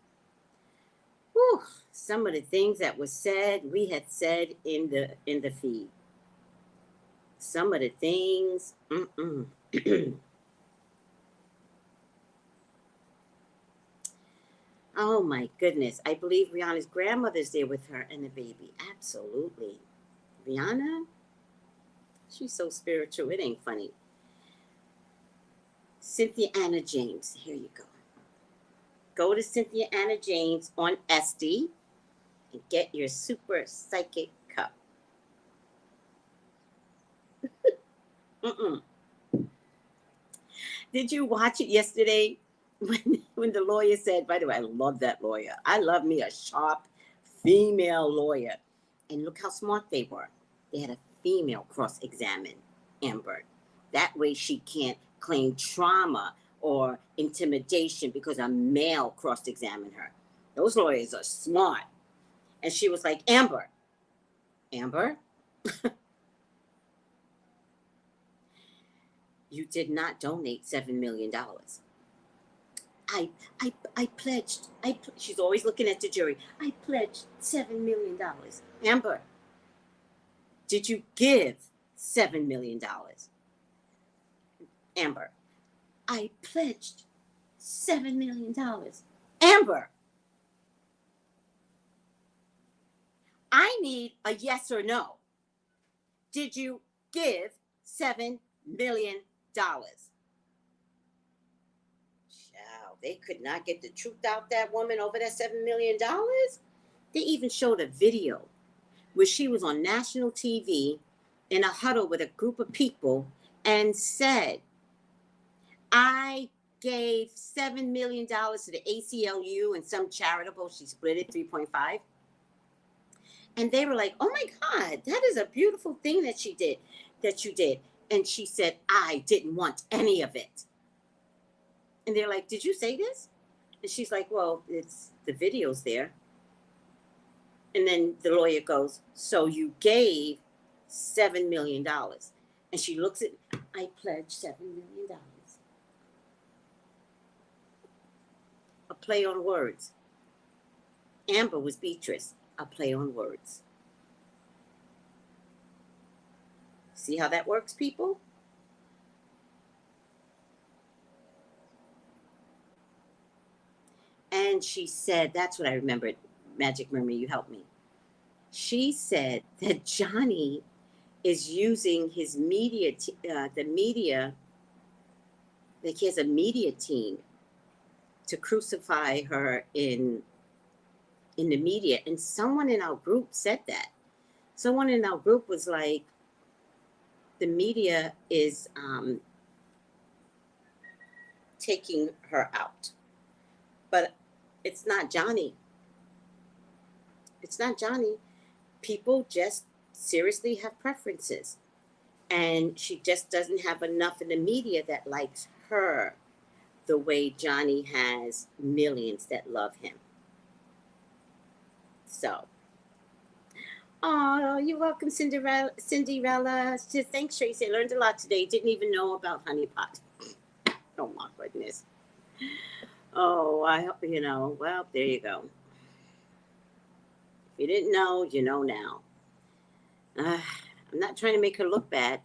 Whew, some of the things that was said, we had said in the feed. Some of the things, Oh my goodness. I believe Rihanna's grandmother's there with her and the baby. Absolutely. Rihanna? She's so spiritual. It ain't funny. Cynthia Anna James. Here you go. Go to Cynthia Anna James on SD and get your super psychic cup. Did you watch it yesterday when the lawyer said, by the way, I love that lawyer. I love me a sharp female lawyer. And look how smart they were. They had a female cross-examine Amber. That way she can't claim trauma or intimidation because a male cross-examined her. Those lawyers are smart. And she was like, Amber, You did not donate $7 million. I pledged. She's always looking at the jury. I pledged $7 million. Amber, did you give $7 million? Amber, I pledged $7 million. Amber, I need a yes or no. Did you give $7 million? Child, they could not get the truth out that woman over that $7 million. They even showed a video where she was on national TV in a huddle with a group of people and said, I gave $7 million to the ACLU and some charitable, she split it 3.5. And they were like, oh my God, that is a beautiful thing that you did. And she said, I didn't want any of it. And they're like, did you say this? And she's like, well, it's the video's there. And then the lawyer goes, so you gave $7 million. And she looks at, I pledged $7 million. A play on words. Amber was Beatrice. A play on words. See how that works, people? And she said, that's what I remembered. Magic Mermaid, you helped me. She said that Johnny is using his media, like he has a media team to crucify her in the media. And someone in our group said that. Someone in our group was like, the media is taking her out. But it's not Johnny. It's not Johnny. People just seriously have preferences. And she just doesn't have enough in the media that likes her the way Johnny has millions that love him. So, oh, you're welcome, Cinderella. Thanks, Tracy. I learned a lot today. Didn't even know about HoneyPOT. Oh, my goodness. Oh, I hope, well, there you go. If you didn't know, you know now. I'm not trying to make her look bad.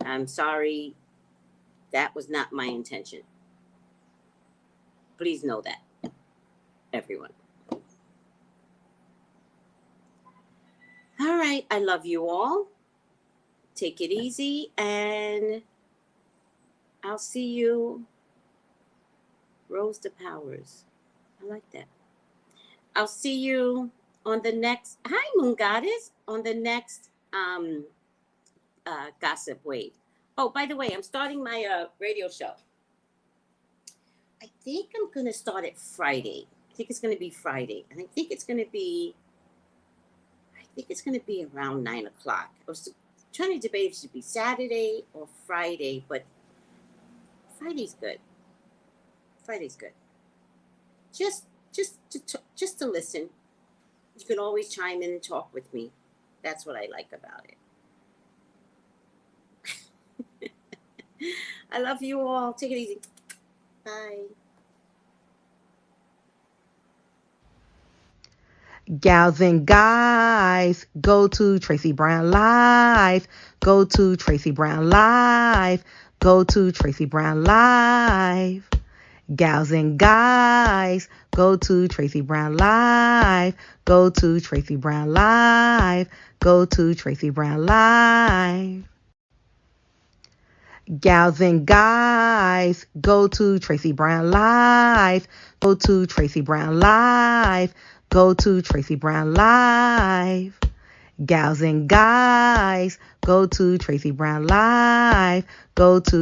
I'm sorry. That was not my intention. Please know that, everyone. All right. I love you all. Take it easy, and I'll see you. Rose to Powers. I like that. I'll see you on the next, hi, Moon Goddess, on the next Gossip Wave. Oh, by the way, I'm starting my radio show. I think I'm going to start it Friday. I think it's going to be Friday. And I think it's going to be around 9 o'clock. I was trying to debate if it should be Saturday or Friday, but Friday's good. Friday's good. Just to listen. You can always chime in and talk with me. That's what I like about it. I love you all. Take it easy. Bye. Gals and guys, go to Tracey Brown Live. Go to Tracey Brown Live. Go to Tracey Brown Live. Gals and guys, go to Tracey Brown Live. Go to Tracey Brown Live. Go to Tracey Brown Live. Gals and guys, go to Tracey Brown Live. Go to Tracey Brown Live. Go to Tracey Brown Live. Gals and guys, go to Tracey Brown Live. Go to